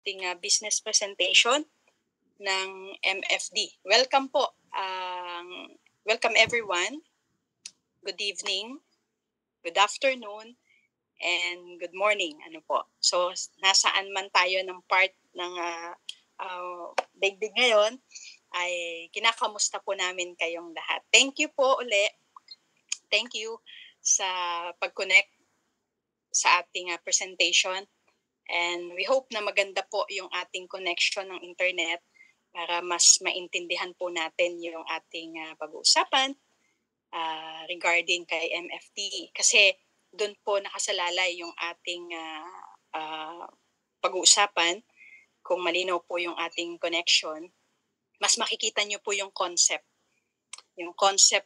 ating business presentation ng MFD. Welcome po. Welcome everyone. Good evening, good afternoon, and good morning. So, nasaan man tayo ng part ng daigdig ngayon, ay kinakamusta po namin kayong lahat. Thank you po uli. Thank you sa pag-connect sa ating presentation. And we hope na maganda po yung ating connection ng internet para mas maintindihan po natin yung ating pag-uusapan regarding kay MFD. Kasi doon po nakasalalay yung ating pag-uusapan. Kung malinaw po yung ating connection, mas makikita nyo po yung concept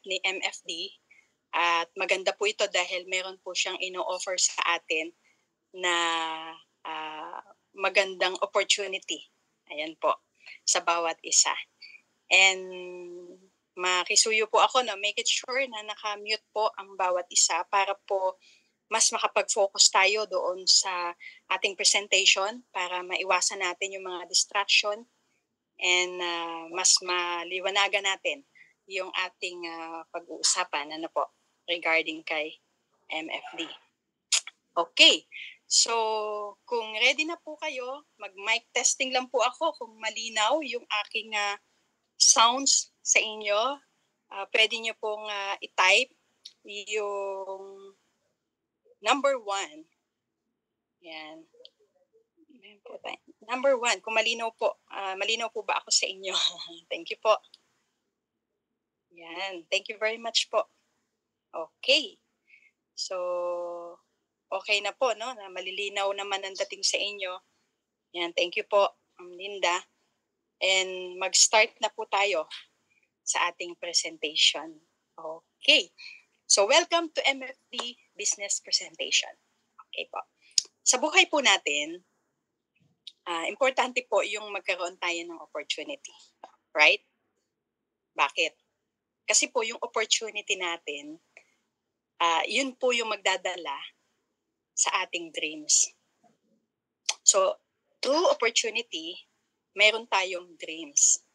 ni MFD. At maganda po ito dahil meron po siyang ino-offer sa atin na magandang opportunity. Ayan po, sa bawat isa. And makisuyo po ako na make it sure na naka-mute po ang bawat isa para po mas makapag-focus tayo doon sa ating presentation para maiwasan natin yung mga distraction and mas maliwanagan natin yung ating pag-uusapan regarding kay MFD. Okay. So, kung ready na po kayo, mag-mic testing lang po ako kung malinaw yung aking sounds sa inyo. Pwede nyo pong i-type yung number 1. Yan. Number 1, kung malinaw po. Malinaw po ba ako sa inyo? Thank you po. Yan. Thank you very much po. Okay. So, okay na po, no? Na malilinaw naman ang dating sa inyo. Yan, thank you po, Linda. And mag-start na po tayo sa ating presentation. Okay. So, welcome to MFD Business Presentation. Okay po. Sa buhay po natin, importante po yung magkaroon tayo ng opportunity. Right? Bakit? Kasi po yung opportunity natin, yun po yung magdadala sa ating dreams. So, through opportunity, meron tayong dreams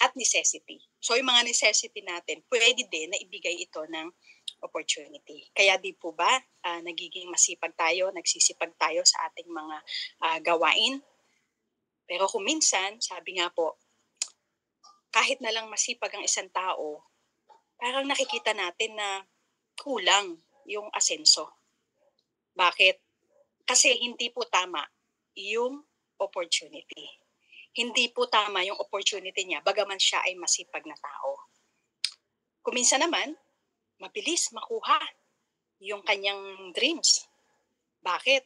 at necessity. So, yung mga necessity natin, pwede din na ibigay ito ng opportunity. Kaya di po ba, nagiging masipag tayo, nagsisipag tayo sa ating mga gawain. Pero kung minsan, sabi nga po, kahit na lang masipag ang isang tao, parang nakikita natin na kulang yung asenso. Bakit? Kasi hindi po tama yung opportunity. Hindi po tama yung opportunity niya, bagaman siya ay masipag na tao. Kung minsan naman, mabilis makuha yung kanyang dreams. Bakit?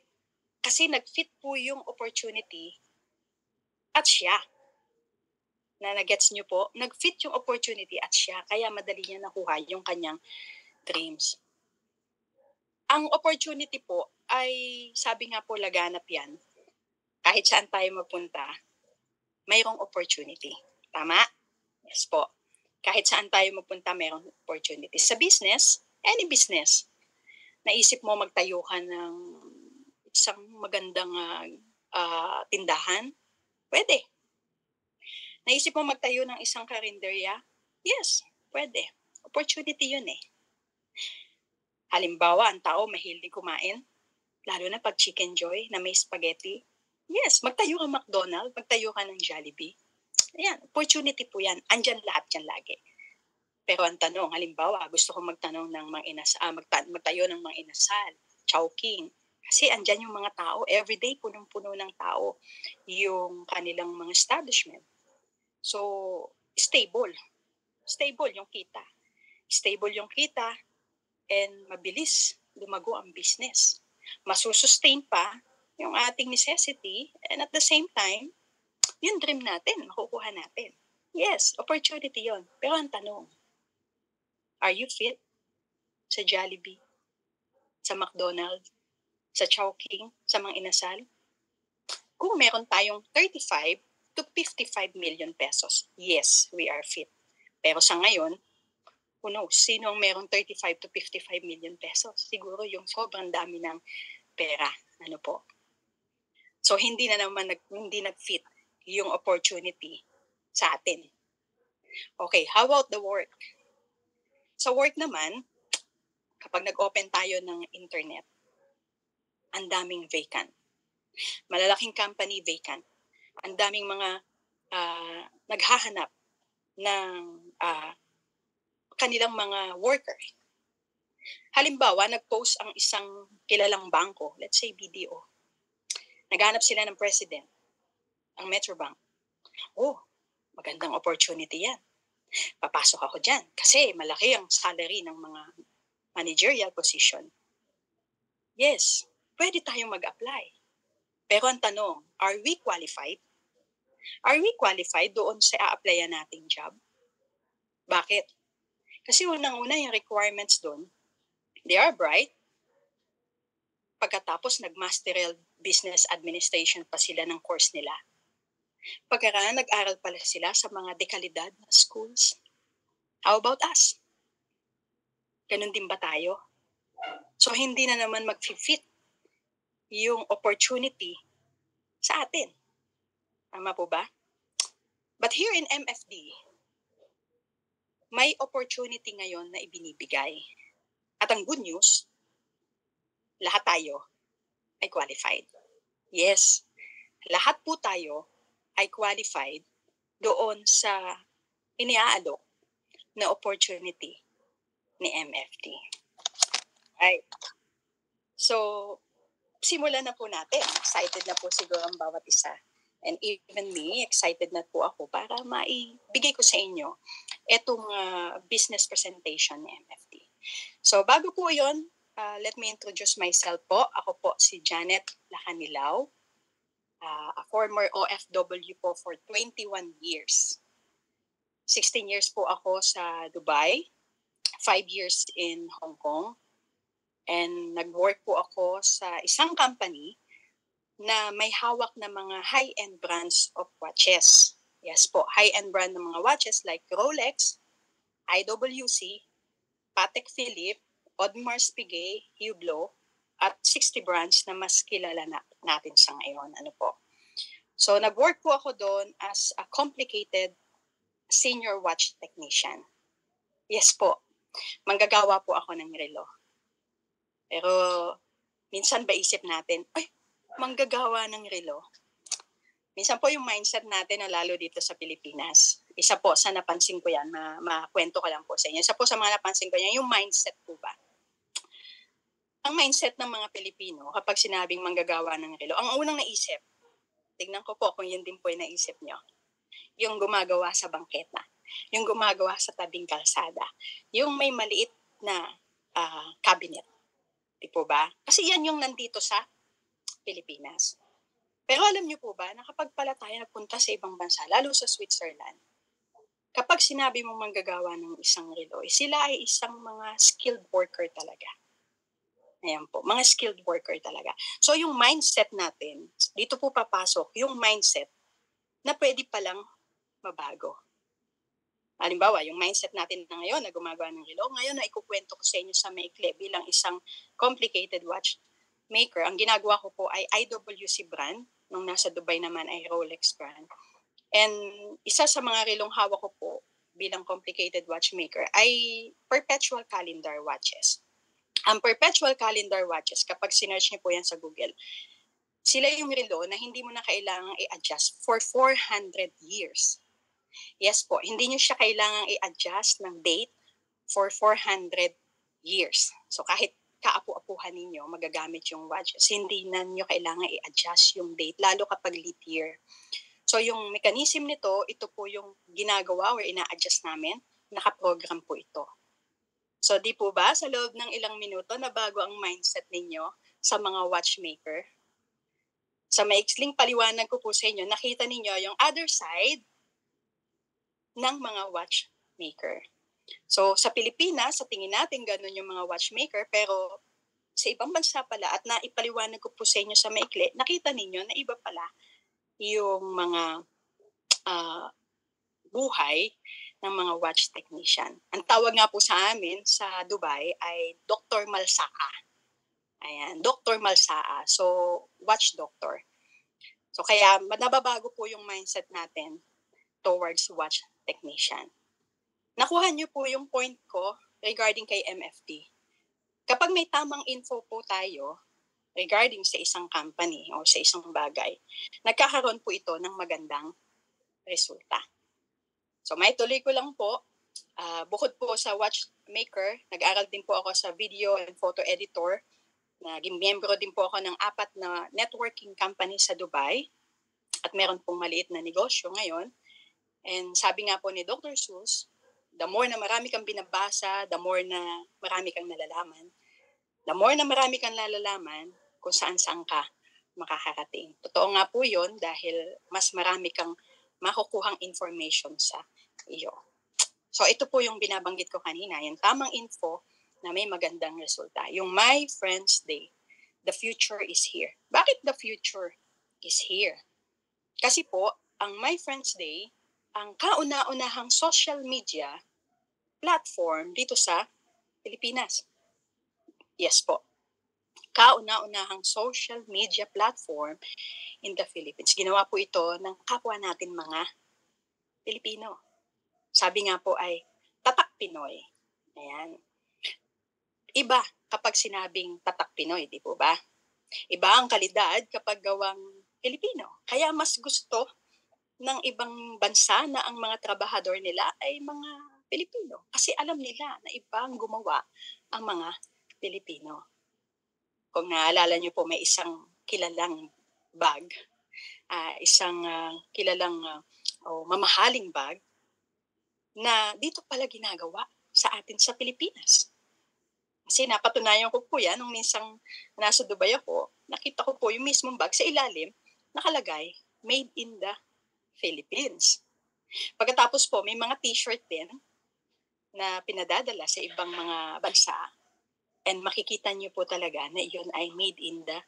Kasi nag-fit po yung opportunity at siya. Na nag-gets niyo po, nag-fit yung opportunity at siya, kaya madali niya nakuha yung kanyang dreams. Ang opportunity po ay, sabi nga po, laganap yan. Kahit saan tayo mapunta, mayroong opportunity. Tama? Yes po. Kahit saan tayo mapunta, mayroong opportunity. Sa business, any business, naisip mo magtayo ka ng isang magandang tindahan? Pwede. Naisip mo magtayo ng isang karinderya? Yes, pwede. Opportunity yun eh. Halimbawa, ang tao mahilig kumain, lalo na pag Chicken Joy na may spaghetti. Yes, magtayo ka McDonald's, magtayo ka ng Jollibee. Ayan, opportunity po yan. Andyan lahat yan lagi. Pero ang tanong, halimbawa, gusto ko magtayo ng mga inasal, Chowking. Kasi andyan yung mga tao, everyday punong-puno ng tao yung kanilang mga establishment. So, stable. Stable yung kita. Stable yung kita and mabilis lumago ang business. Masusustain pa yung ating necessity and at the same time, yung dream natin, makukuha natin. Yes, opportunity yon. Pero ang tanong, are you fit sa Jollibee, sa McDonald's, sa Chowking, sa mga inasal? Kung meron tayong 35 to 55 million pesos, yes, we are fit. Pero sa ngayon, who knows, sino ang merong 35 to 55 million pesos? Siguro yung sobrang dami ng pera. So hindi na naman hindi nag-fit yung opportunity sa atin. Okay, how about the work? Sa work naman, kapag nag-open tayo ng internet, ang daming vacant. Malalaking company vacant. Ang daming mga naghahanap ng kanilang mga worker. Halimbawa, nag-post ang isang kilalang bangko, let's say BDO. Naghanap sila ng president, ang Metrobank. Oh, magandang opportunity yan. Papasok ako dyan kasi malaki ang salary ng mga managerial position. Yes, pwede tayong mag-apply. Pero ang tanong, are we qualified? Are we qualified doon sa a-applyan nating job? Bakit? Kasi unang-una yung requirements doon, they are bright. Pagkatapos nag-masteral business administration pa sila ng course nila. Pagkaraan nag-aral pala sila sa mga dekalidad na schools. How about us? Ganun din ba tayo? So hindi na naman mag-fit yung opportunity sa atin. Tama po ba? But here in MFD, may opportunity ngayon na ibinibigay. At ang good news, lahat tayo ay qualified. Yes, lahat po tayo ay qualified doon sa iniaalok na opportunity ni MFD. Right. So, simulan na po natin. Excited na po siguro ang bawat isa. And even me, excited na po ako para maibigay ko sa inyo itong business presentation ni MFD. So, bago po yun, let me introduce myself po. Ako po si Janet Lacanilao, a former OFW po for 21 years. 16 years po ako sa Dubai, 5 years in Hong Kong, and nag-work po ako sa isang company na may hawak na mga high-end brands of watches. Yes po, high-end brand ng mga watches like Rolex, IWC, Patek Philippe, Audemars Piguet, Hublot, at 60 brands na mas kilala natin sa ngayon. Ano po? So, nag-work po ako doon as a complicated senior watch technician. Yes po, manggagawa po ako ng relo. Pero, minsan ba isip natin, ay, manggagawa ng relo? Minsan po yung mindset natin na lalo dito sa Pilipinas. Isa po sa napansin ko yan, makwento ko lang po sa inyo. Isa po sa mga napansin ko yan, yung mindset po ba? Ang mindset ng mga Pilipino kapag sinabing manggagawa ng relo, ang unang naisip, tignan ko po kung yun din po yung naisip nyo, yung gumagawa sa bangketa, yung gumagawa sa tabing kalsada, yung may maliit na cabinet. Di po ba? Kasi yan yung nandito sa Pilipinas. Pero alam niyo po ba na kapag pala tayo nagpunta sa ibang bansa, lalo sa Switzerland, kapag sinabi mong manggagawa ng isang relo, sila ay isang mga skilled worker talaga. Ayan po, mga skilled worker talaga. So yung mindset natin, dito po papasok yung mindset na pwede palang mabago. Halimbawa, yung mindset natin na ngayon na gumagawa ng relo, ngayon na ikukwento ko sa inyo sa maikli bilang isang complicated watch maker. Ang ginagawa ko po ay IWC brand, nung nasa Dubai naman ay Rolex brand. And isa sa mga relong hawak ko po bilang complicated watchmaker ay perpetual calendar watches. Ang perpetual calendar watches, kapag sinearch niyo po yan sa Google, sila yung relo na hindi mo na kailangang i-adjust for 400 years. Yes po, hindi niyo siya kailangang i-adjust ng date for 400 years. So kahit kaapu-apuhan ninyo, magagamit yung watches, hindi na niyo kailangan i-adjust yung date, lalo kapag leap year. So yung mechanism nito, ito po yung ginagawa or ina-adjust namin, nakaprogram po ito. So di po ba, sa loob ng ilang minuto, nabago ang mindset ninyo sa mga watchmaker? Sa maiksling paliwanag ko po sa inyo, nakita ninyo yung other side ng mga watchmaker. So sa Pilipinas, sa tingin natin ganun yung mga watchmaker, pero sa ibang bansa pala, at naipaliwanag ko po sa inyo sa maikli, nakita ninyo na iba pala yung mga buhay ng mga watch technician. Ang tawag nga po sa amin sa Dubai ay Dr. Malsaa. Ayan, Dr. Malsaa. So, watch doctor. So kaya nababago po yung mindset natin towards watch technician. Nakuha niyo po yung point ko regarding kay MFD. Kapag may tamang info po tayo regarding sa isang company o sa isang bagay, nagkakaroon po ito ng magandang resulta. So may tuloy ko lang po, bukod po sa watchmaker, nag-aral din po ako sa video and photo editor. Naging miyembro din po ako ng 4 na networking company sa Dubai at meron pong maliit na negosyo ngayon. And sabi nga po ni Dr. Seuss, the more na marami kang binabasa, the more na marami kang nalalaman. The more na marami kang nalalaman kung saan-saan ka makakarating. Totoo nga po yun dahil mas marami kang makukuhang information sa iyo. So ito po yung binabanggit ko kanina, yung tamang info na may magandang resulta. Yung My Friends Day, the future is here. Bakit the future is here? Kasi po, ang My Friends Day, ang kauna-unahang social media platform dito sa Pilipinas. Yes po. Kauna-unahang social media platform in the Philippines. Ginawa po ito ng kapwa natin mga Pilipino. Sabi nga po ay Tatak Pinoy. Ayan. Iba kapag sinabing Tatak Pinoy, di po ba? Iba ang kalidad kapag gawang Pilipino. Kaya mas gusto ng ibang bansa na ang mga trabahador nila ay mga Pilipino. Kasi alam nila na ibang gumawa ang mga Pilipino. Kung naalala niyo po, may isang kilalang bag, isang kilalang mamahaling bag na dito pala ginagawa sa atin sa Pilipinas. Kasi napatunayan ko po yan nung minsang nasa Dubai ako, nakita ko po yung mismong bag sa ilalim, nakalagay, made in the Philippines. Pagkatapos po, may mga t-shirt din na pinadadala sa ibang mga bansa. And makikita niyo po talaga na iyon ay made in the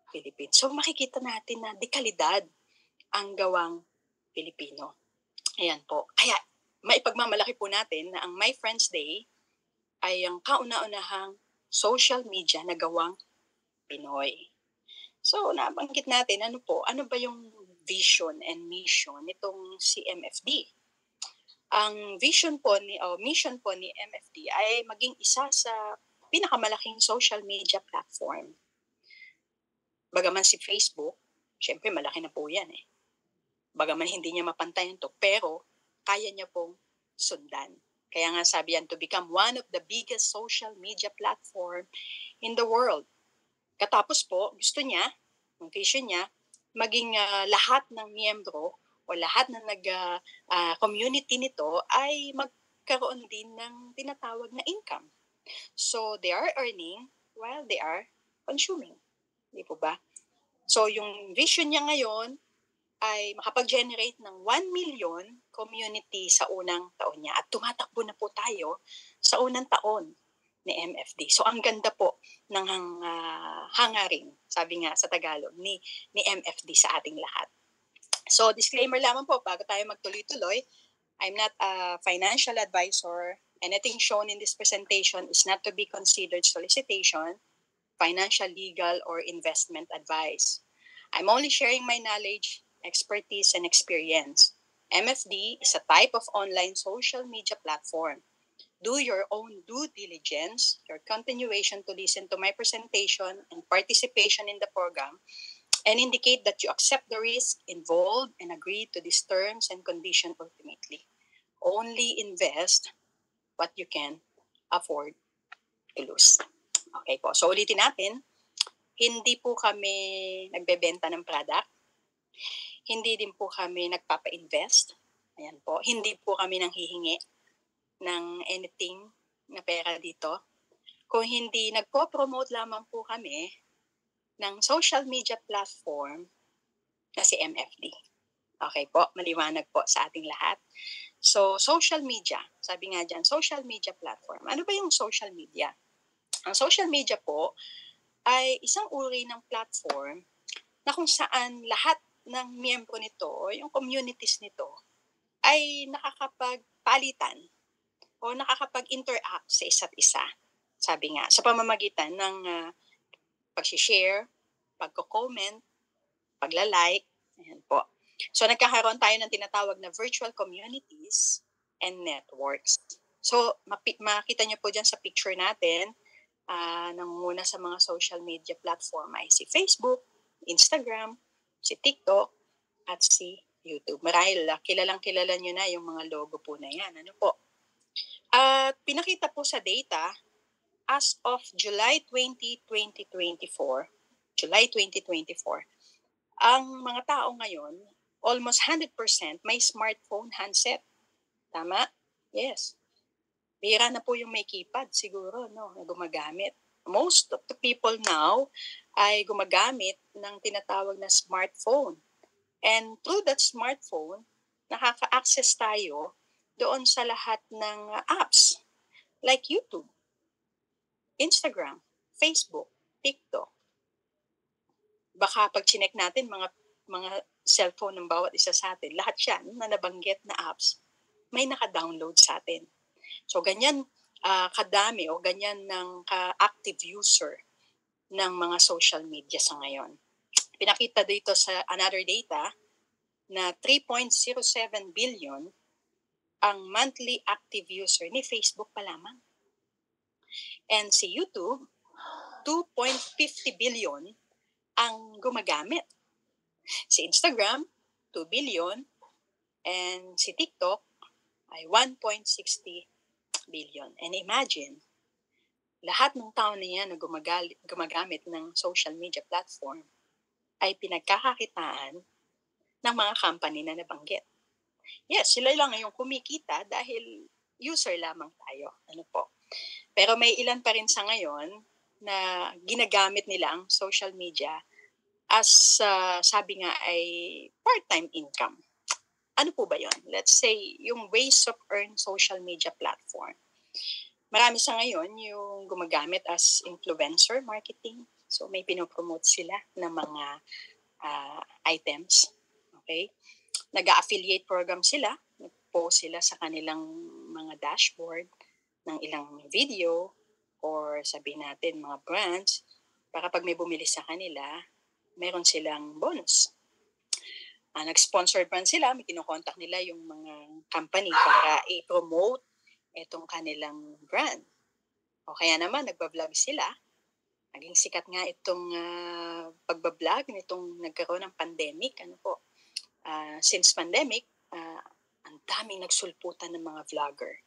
Philippines. So makikita natin na dekalidad ang gawang Pilipino. Ayan po. Kaya maipagmamalaki po natin na ang My Friends Day ay ang kauna-unahang social media na gawang Pinoy. So nabanggit natin ano ba yung vision and mission nitong si MFD. Ang mission po mission po ni MFD ay maging isa sa pinakamalaking social media platform. Bagaman si Facebook, syempre malaki na po yan eh. Bagaman hindi niya mapantayan to, pero kaya niya pong sundan. Kaya nga sabi yan, to become one of the biggest social media platform in the world. Katapos po, gusto niya, ang vision niya, maging lahat ng miyembro o lahat na nag-community nito ay magkaroon din ng tinatawag na income. So, they are earning while they are consuming. Di po ba? So, yung vision niya ngayon ay makapag-generate ng 1 million community sa unang taon niya. At tumatakbo na po tayo sa unang taon ni MFD. So, ang ganda po ng hangarin, sabi nga sa Tagalog, ni MFD sa ating lahat. So, disclaimer lamang po, bago tayo magtuloy-tuloy, I'm not a financial advisor. Anything shown in this presentation is not to be considered solicitation, financial, legal, or investment advice. I'm only sharing my knowledge, expertise, and experience. MFD is a type of online social media platform. Do your own due diligence, your continuation to listen to my presentation and participation in the program, and indicate that you accept the risk involved and agree to these terms and conditions ultimately. Only invest what you can afford to lose. Okay po. So ulitin natin, hindi po kami nagbebenta ng product. Hindi din po kami nagpapa-invest. Ayan po. Hindi po kami nanghihingi ng anything na pera dito. Kung hindi, nagpo-promote lamang po kami ng social media platform na si MFD. Okay po, maliwanag po sa ating lahat. So, social media, sabi nga dyan, social media platform. Ano ba yung social media? Ang social media po ay isang uri ng platform na kung saan lahat ng miyembro nito, yung communities nito, ay nakakapagpalitan o nakakapag-interact sa isa't isa. Sabi nga, sa pamamagitan ng pag-share, pagko-comment, pagla-like, Ayan po. So nagkakaroon tayo ng tinatawag na virtual communities and networks. So makita niyo po dyan sa picture natin, nangunguna sa mga social media platform ay si Facebook, Instagram, si TikTok, at si YouTube. Marahil kilalang-kilala nyo na yung mga logo po na yan. Ano po? At pinakita po sa data, as of July 20, 2024, ang mga tao ngayon, almost 100% may smartphone handset. Tama? Yes. Bira na po yung may keypad siguro, no, na gumagamit. Most of the people now ay gumagamit ng tinatawag na smartphone. And through that smartphone, nakaka-access tayo doon sa lahat ng apps like YouTube, Instagram, Facebook, TikTok. Baka pag chinek natin mga cellphone ng bawat isa sa atin, lahat yan na nabanggit na apps, may naka-download sa atin. So ganyan kadami o ganyan ng ka-active user ng mga social media sa ngayon. Pinakita dito sa another data na 3.07 billion ang monthly active user ni Facebook pa lamang. And si YouTube, 2.50 billion ang gumagamit. Si Instagram, 2 billion. And si TikTok ay 1.60 billion. And imagine, lahat ng tao na yan na gumagamit ng social media platform ay pinagkakakitaan ng mga company na nabanggit. Yes, sila lang yung kumikita dahil user lamang tayo. Ano po? Pero may ilan pa rin sa ngayon na ginagamit nila ang social media as sabi nga ay part-time income. Ano po ba yun? Let's say, yung ways of earn social media platform. Marami sa ngayon yung gumagamit as influencer marketing. So may pinopromote sila ng mga items. Okay? Nag-affiliate program sila. Nag-post sila sa kanilang mga dashboard ng ilang video or sabihin natin mga brands para pag may bumili sa kanila, meron silang bonus. Nag-sponsored brand sila, may kinokontak nila yung mga company para i-promote itong kanilang brand. O kaya naman, nagbablog sila. Naging sikat nga itong pagbablog nitong nagkaroon ng pandemic. Ano po? Since pandemic, ang daming nagsulputan ng mga vlogger.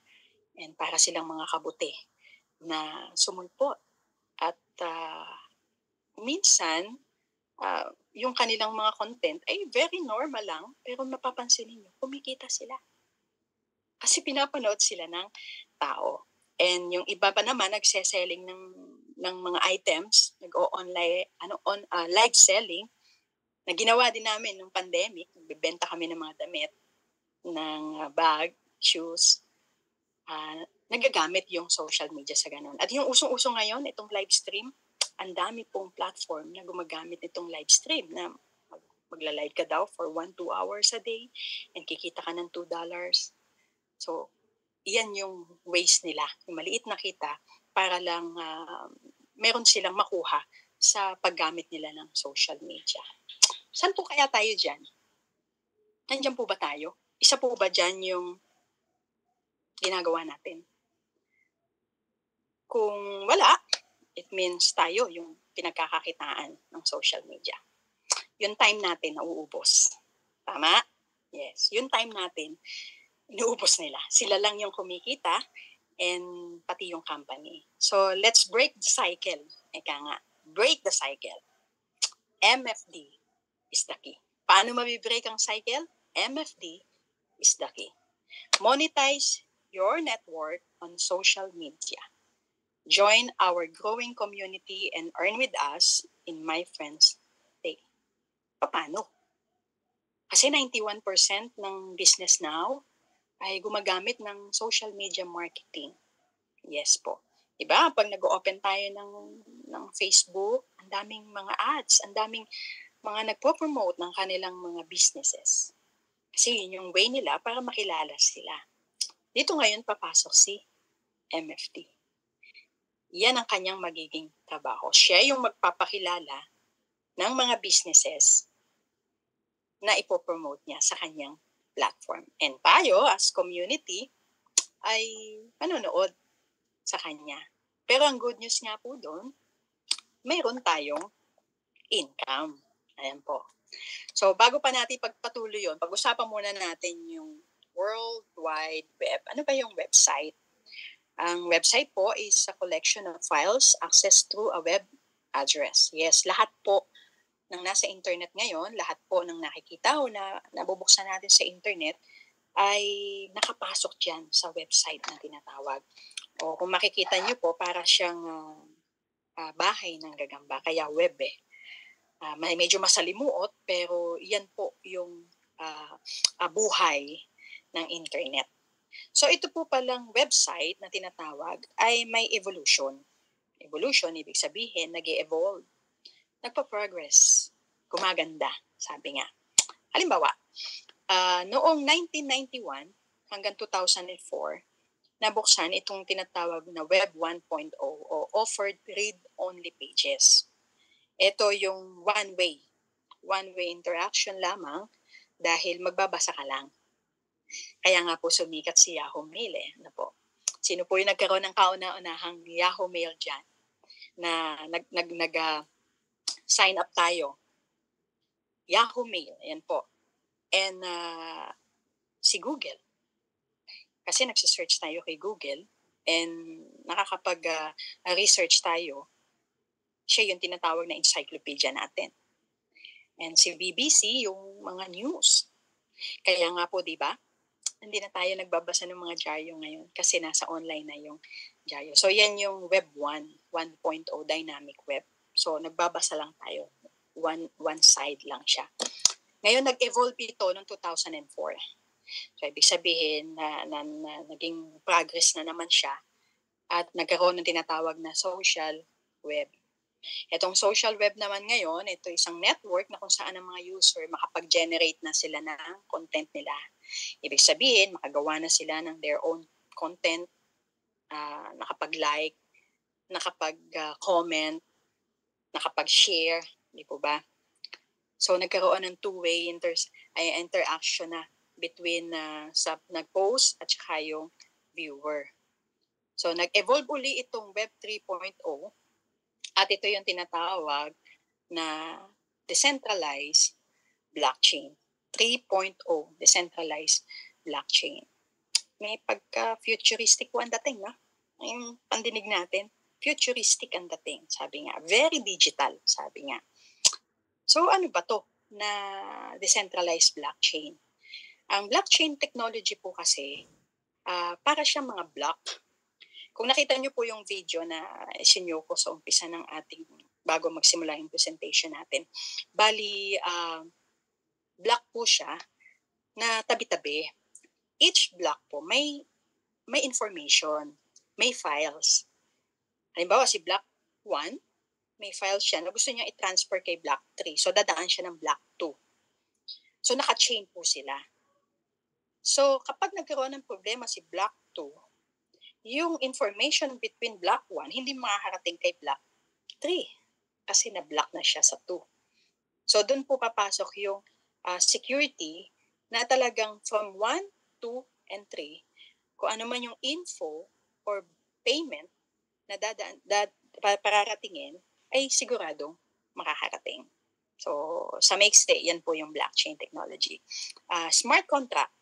And para silang mga kabuti na sumulpot. At minsan, yung kanilang mga content ay very normal lang, pero mapapansin niyo, kumikita sila. Kasi pinapanood sila ng tao. And yung iba pa naman, nagse-selling ng mga items, nag-o-online, live selling, na ginawa din namin nung pandemic. Nagbibenta kami ng mga damit, ng bag, shoes, nagagamit yung social media sa ganun. At yung usong-uso ngayon, itong live stream, ang dami pong platform na gumagamit itong live stream na magla-live ka daw for 1-2 hours a day and kikita ka ng $2. So, iyan yung ways nila, yung maliit na kita para lang meron silang makuha sa paggamit nila ng social media. Saan po kaya tayo dyan? Nandiyan po ba tayo? Isa po ba dyan yung ginagawa natin? Kung wala, it means tayo yung pinagkakakitaan ng social media. Yung time natin nauubos. Tama? Yes. Yung time natin, inuubos nila. Sila lang yung kumikita and pati yung company. So, let's break the cycle. Eka nga, break the cycle. MFD is the key. Paano mabibreak ang cycle? MFD is the key. Monetize your network on social media. Join our growing community and earn with us in My Friends Day. Paano? Kasi 91% ng business now ay gumagamit ng social media marketing. Yes po. Diba? Pag nag-open tayo ng Facebook, ang daming mga ads, ang daming mga nagpo-promote ng kanilang mga businesses. Kasi yun yung way nila para makilala sila. Dito ngayon papasok si MFD. Yan ang kanyang magiging trabaho. Siya yung magpapakilala ng mga businesses na ipopromote niya sa kanyang platform. And tayo, as community, ay manonood sa kanya. Pero ang good news nga po doon, mayroon tayong income. Ayan po. So, bago pa natin pagpatuloy yun, pag-usapan muna natin yung World Wide Web. Ano ba yung website? Ang website po is a collection of files accessed through a web address. Yes, lahat po ng nasa internet ngayon, lahat po ng nakikita o na nabubuksan natin sa internet ay nakapasok dyan sa website na tinatawag. O kung makikita nyo po, para siyang bahay ng gagamba, kaya web eh. May medyo masalimuot, pero yan po yung buhay ng internet. So ito po palang website na tinatawag ay may evolution. Evolution, ibig sabihin, nag-e-evolve, nagpa-progress, gumaganda, sabi nga. Halimbawa, noong 1991 hanggang 2004, nabuksan itong tinatawag na Web 1.0 o Offered Read-Only Pages. Ito yung one-way interaction lamang dahil magbabasa ka lang. Kaya nga po sumikat si Yahoo Mail eh. Ano po? Sino po yung nagkaroon ng kauna-unahang Yahoo Mail dyan na sign up tayo? Yahoo Mail, ayan po. And si Google. Kasi nagsisearch tayo kay Google and nakakapag-research tayo. Siya yung tinatawag na encyclopedia natin. And si BBC, yung mga news. Kaya nga po, di ba? Hindi na tayo nagbabasa ng mga dyaryo ngayon kasi nasa online na yung dyaryo. So yan yung Web 1.0 dynamic web. So nagbabasa lang tayo. One side lang siya. Ngayon nag-evolve ito noong 2004. So ibig sabihin na naging progress na naman siya at nagkaroon ng tinatawag na social web. Itong social web naman ngayon, ito isang network na kung saan ang mga user makapag-generate na sila ng content nila. Ibig sabihin, makagawa na sila ng their own content, nakapag-like, nakapag-comment, nakapag-share, di po ba? So nagkaroon ng two-way interaction na between sa nag-post at saka yung viewer. So nag-evolve uli itong Web 3.0 at ito yung tinatawag na decentralized blockchain. 3.0, decentralized blockchain. May pagka-futuristic po ang dating, no? Yung pandinig natin, futuristic ang dating, sabi nga. Very digital, sabi nga. So ano ba to na decentralized blockchain? Ang blockchain technology po kasi, para siyang mga block. Kung nakita niyo po yung video na isinyo ko sa umpisa ng ating, bago magsimula yung presentation natin, bali, block po siya na tabi-tabi. Each block po may information, may files. Halimbawa si block 1, may files siya na gusto niya i-transfer kay block 3. So dadaan siya ng block 2. So naka-chain po sila. So kapag nagkaroon ng problema si block 2, yung information between block 1 hindi makakarating kay block 3 kasi na-block na siya sa 2. So doon po papasok yung security na talagang from 1, 2, and 3, kung ano man yung info or payment na pararatingin ay siguradong makakarating. So sa maikste, yan po yung blockchain technology. Smart contract.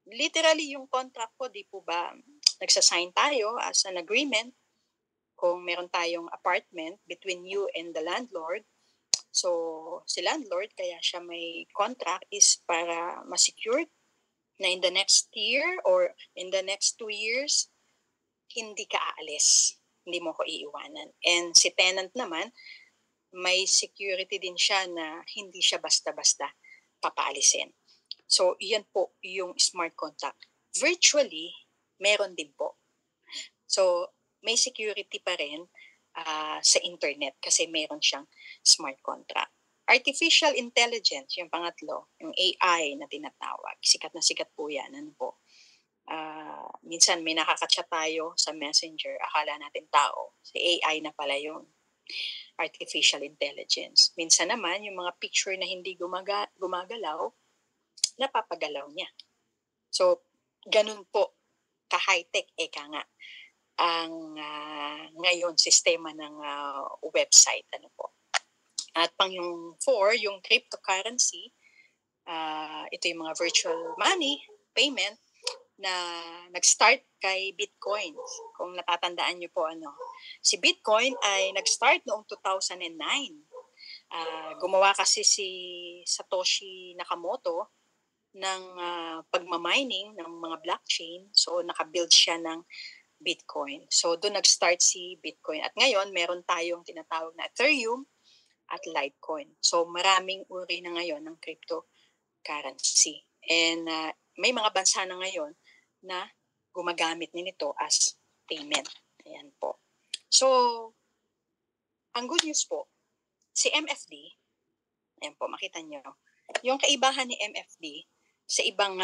Literally yung contract po, di po ba nagsasign tayo as an agreement kung meron tayong apartment between you and the landlord. So si landlord, kaya siya may contract is para ma-secure na in the next year or in the next 2 years, hindi ka aalis. Hindi mo ko iiwanan. And si tenant naman, may security din siya na hindi siya basta-basta papaalisin. So, iyan po yung smart contract. Virtually, meron din po. So, may security pa rin sa internet kasi meron siyang smart contract. Artificial intelligence, yung pangatlo, yung AI na tinatawag. Sikat na sikat po yan. Ano po? Minsan may nakaka-chat tayo sa messenger, akala natin tao. Si AI na pala yun. artificial intelligence. Minsan naman, yung mga picture na hindi gumagalaw, napapagalaw niya. So, ganun po ka-high-tech, eka nga, ang ngayon sistema ng website. Ano po. At pang yung 4, yung cryptocurrency, ito yung mga virtual money payment na nag-start kay Bitcoin. Kung natatandaan niyo po, si Bitcoin ay nag-start noong 2009. Gumawa kasi si Satoshi Nakamoto ng pagmamining ng mga blockchain. So, nakabuild siya ng Bitcoin. So, doon nag-start si Bitcoin. At ngayon, meron tayong tinatawag na Ethereum at Litecoin. So, maraming uri na ngayon ng cryptocurrency. And may mga bansa na ngayon na gumagamit nito as payment. Ayan po. So, ang good news po, si MFD, ayan po, makita nyo, yung kaibahan ni MFD sa ibang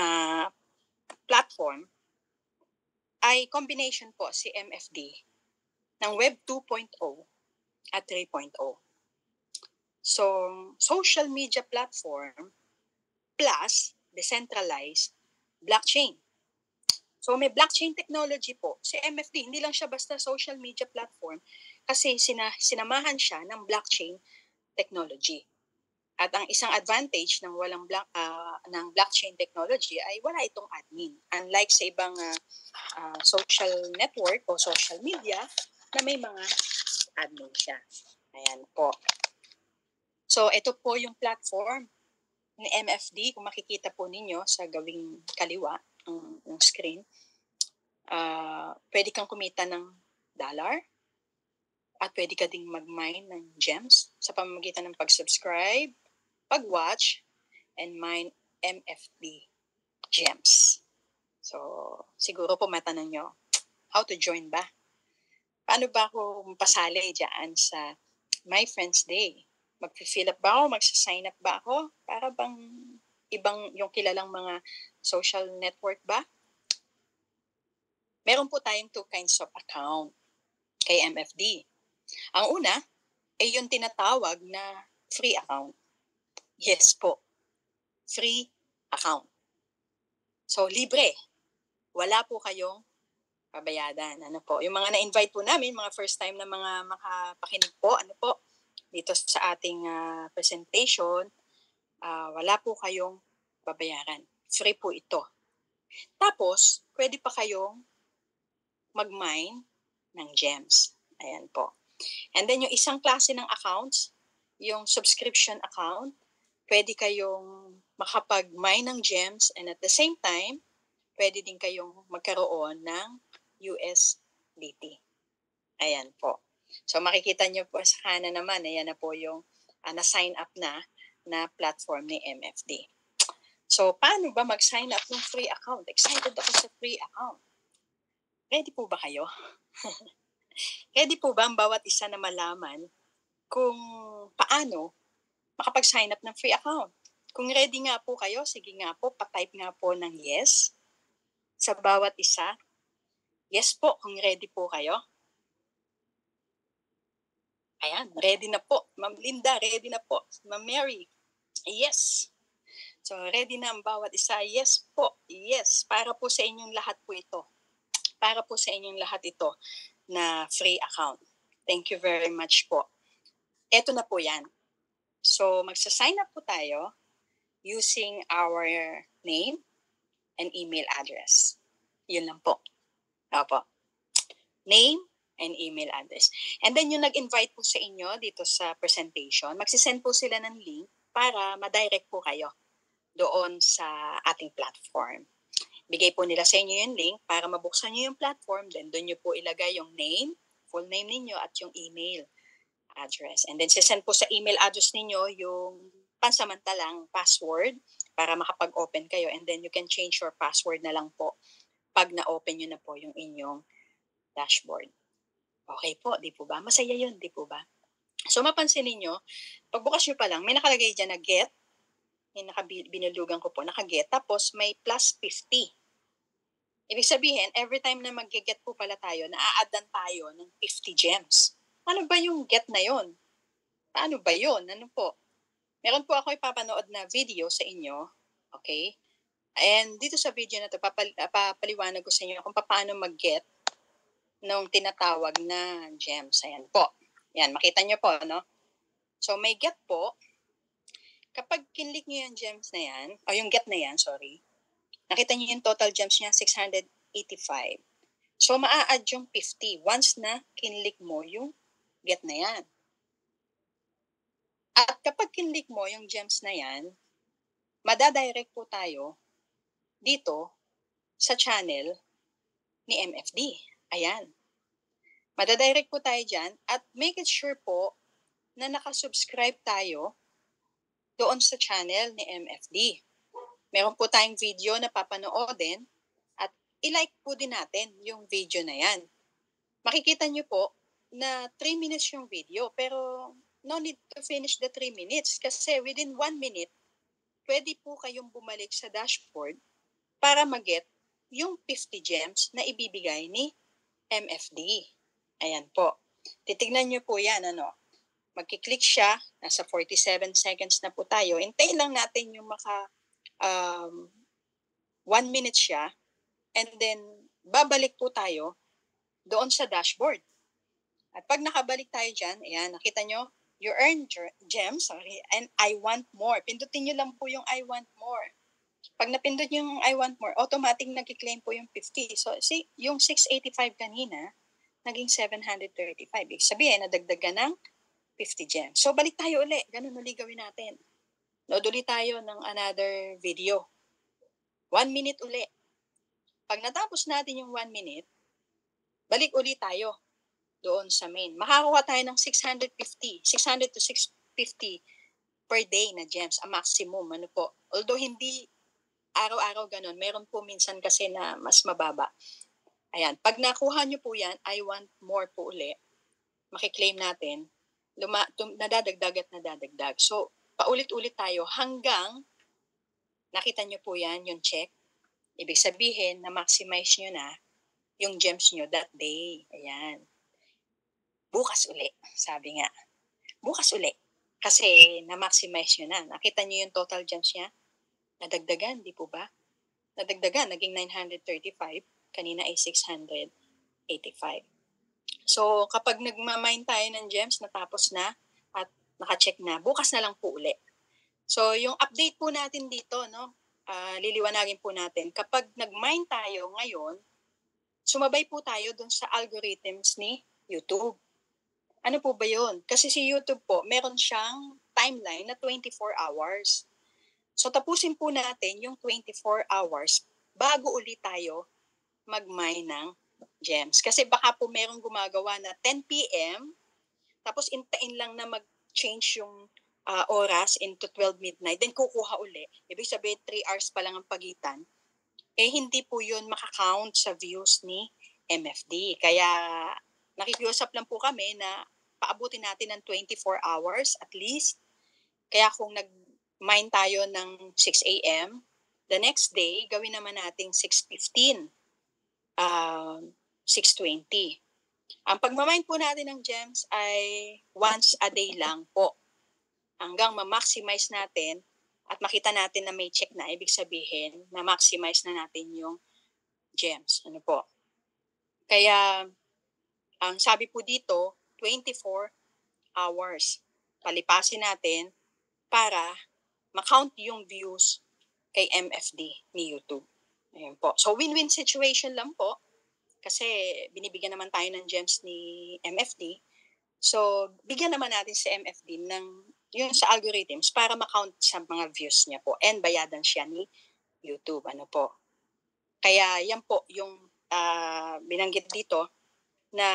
platform ay combination po si MFD ng Web 2.0 at 3.0. So, social media platform plus decentralized blockchain. So may blockchain technology po. Si MFD, hindi lang siya basta social media platform kasi sinamahan siya ng blockchain technology. At ang isang advantage ng ng blockchain technology ay wala itong admin. Unlike sa ibang social network o social media na may mga admin siya. Ayan po. So ito po yung platform ni MFD. Kung makikita po ninyo sa gawing kaliwa, ng screen, pwede kang kumita ng dollar at pwede ka ding mag-mine ng gems sa pamamagitan ng pag-subscribe, pag-watch, and mine MFD gems. So, siguro po matanong nyo, how to join ba? Paano ba ako pasali dyan sa My Friends Day? Mag-fill up ba ako? Magsa-sign up ba ako? Para bang ibang yung kilalang mga social network ba? Meron po tayong 2 kinds of account kay MFD. Ang una ay yung tinatawag na free account. Yes po, free account. So, libre. Wala po kayong pabayadan. Ano po? Yung mga na-invite po namin, mga first time na mga makapakinig po, dito sa ating presentation, wala po kayong babayaran. Free po ito. Tapos, pwede pa kayong mag-mine ng gems. Ayan po. And then yung isang klase ng accounts, yung subscription account, pwede kayong makapag-mine ng gems and at the same time, pwede din kayong magkaroon ng USDT. Ayan po. So makikita nyo po sa kanan naman, ayan na po yung na-sign up na platform ni MFD. So paano ba mag-sign up ng free account? Excited ako sa free account. Ready po ba kayo? Ready po ba ang bawat isa na malaman kung paano makapag-sign up ng free account? Kung ready nga po kayo, sige nga po, pa-type nga po ng yes sa bawat isa. Yes po, kung ready po kayo. Ayan, ready na po. Ma'am Linda, ready na po. Ma'am Mary, yes. So, ready na ang bawat isa. Yes po, yes. Para po sa inyong lahat po ito. Para po sa inyong lahat ito na free account. Thank you very much po. Ito na po yan. So, magsa-sign up po tayo using our name and email address. Yun lang po. Opo. Name and email address. And then yung nag-invite po sa inyo dito sa presentation, magsisend po sila ng link para ma-direct po kayo doon sa ating platform. Bigay po nila sa inyo yung link para mabuksan nyo yung platform. Then doon nyo po ilagay yung name, full name ninyo at yung email address. And then sisend po sa email address ninyo yung pansamantalang password para makapag-open kayo. And then you can change your password na lang po pag na-open nyo na po yung inyong dashboard. Okay po, di po ba? Masaya yun, di po ba? So mapansin ninyo, pagbukas nyo pa lang, may nakalagay dyan na get. Binulugan ko po, nakaget. Tapos may plus 50. Ibig sabihin, every time na mag-get po pala tayo, na-a-addan tayo ng 50 gems. Ano ba yung get na yon? Paano ba yon? Ano po? Meron po ako ipapanood na video sa inyo, okay? And dito sa video na 'to papaliwanag ko sa inyo kung paano mag-get nung tinatawag na gems. Ayan po. Yan, makita niyo po, no? So may get po. Kapag kinlik niyo yung gems na yan, o yung get na yan, sorry, nakita niyo yung total gems niya, 685. So maa-add yung 50 once na kinlik mo yung get na yan. At kapag kinlik mo yung gems na yan, madadirect po tayo dito sa channel ni MFD. Ayan. Madadirect po tayo dyan at make it sure po na nakasubscribe tayo doon sa channel ni MFD. Meron po tayong video na papanoodin at i-like po din natin yung video na yan. Makikita nyo po na 3 minutes yung video pero no need to finish the 3 minutes kasi within 1 minute, pwede po kayong bumalik sa dashboard para mag-get yung 50 gems na ibibigay ni MFD. Ayan po. Titignan nyo po yan, ano. Magkiklik siya, nasa 47 seconds na po tayo. Hintayin lang natin yung 1 minute siya and then babalik po tayo doon sa dashboard. At pag nakabalik tayo dyan, ayan, nakita nyo, you earn gems, sorry, and I want more. Pindutin nyo lang po yung I want more. Pag napindot yung I want more, automatic nag-claim po yung 50. So, see, yung 685 kanina, naging 735. Ibig sabihin, nadagdagan ng 50 gems. So, balik tayo uli. Ganun uli gawin natin. Load uli tayo ng another video. 1 minute uli. Pag natapos natin yung 1 minute, balik uli tayo doon sa main. Makakuha tayo ng 600 to 650 per day na gems, ang maximum. Ano po? Although hindi araw-araw ganun, meron po minsan kasi na mas mababa. Ayan, pag nakuha nyo po yan, I want more po uli, makiklaim natin, nadadagdag at nadadagdag. So, paulit-ulit tayo hanggang nakita nyo po yan, yung check. Ibig sabihin, na-maximize nyo na yung gems nyo that day. Ayan. Bukas uli, sabi nga. Bukas uli. Kasi na-maximize nyo na. Nakita nyo yung total gems niya? Nadagdagan, di po ba? Nadagdagan, naging 935. Kanina ay 685. So, kapag nagmamine tayo ng gems, natapos na at nakacheck na, bukas na lang po uli. So, yung update po natin dito, no, liliwanagin po natin. Kapag nag-mine tayo ngayon, sumabay po tayo dun sa algorithms ni YouTube. Ano po ba yun? Kasi si YouTube po, meron siyang timeline na 24 hours. So, tapusin po natin yung 24 hours bago ulit tayo mag-mine ng gems. Kasi baka po merong gumagawa na 10 p.m. tapos intain lang na mag-change yung oras into 12 midnight, then kukuha uli. Ibig sabihin, 3 hours pa lang ang pagitan. Eh, hindi po yun makakount sa views ni MFD. Kaya nakikiusap lang po kami na paabutin natin ng 24 hours at least. Kaya kung nag-mine tayo ng 6 a.m., the next day, gawin naman nating 6:15, 6:20. Ang pagmamine po natin ng gems ay once a day lang po. Hanggang ma-maximize natin at makita natin na may check na, ibig sabihin na maximize na natin yung gems. Ano po? Kaya, ang sabi po dito, 24 hours. Palipasin natin para ma-count yung views kay MFD ni YouTube. Ayan po. So, win-win situation lang po kasi binibigyan naman tayo ng gems ni MFD. So, bigyan naman natin si MFD ng yung sa algorithms para ma-count sa mga views niya po and bayadan siya ni YouTube. Ano po? Kaya yan po yung binanggit dito na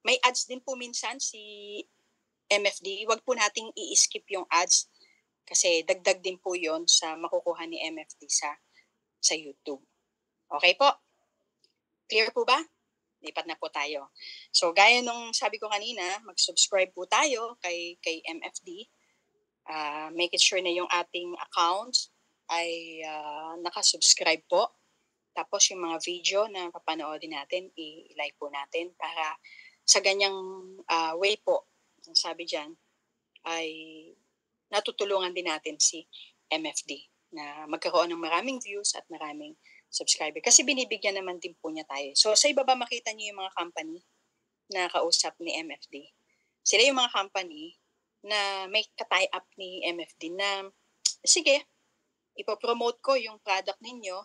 may ads din po minsan si MFD. Huwag po nating i-skip yung ads kasi dagdag din po yon sa makukuha ni MFD sa YouTube. Okay po? Clear po ba? Lipat na po tayo. So, gaya nung sabi ko kanina, mag-subscribe po tayo kay MFD. Make it sure na yung ating accounts ay nakasubscribe po. Tapos yung mga video na papanoodin natin, i-like po natin para sa ganyang way po, sabi dyan, ay natutulungan din natin si MFD na magkaroon ng maraming views at maraming subscriber. Kasi binibigyan naman din po niya tayo. So sa ibaba makita niyo yung mga company na kausap ni MFD. Sila yung mga company na may ka-tie up ni MFD na, sige, ipopromote ko yung product ninyo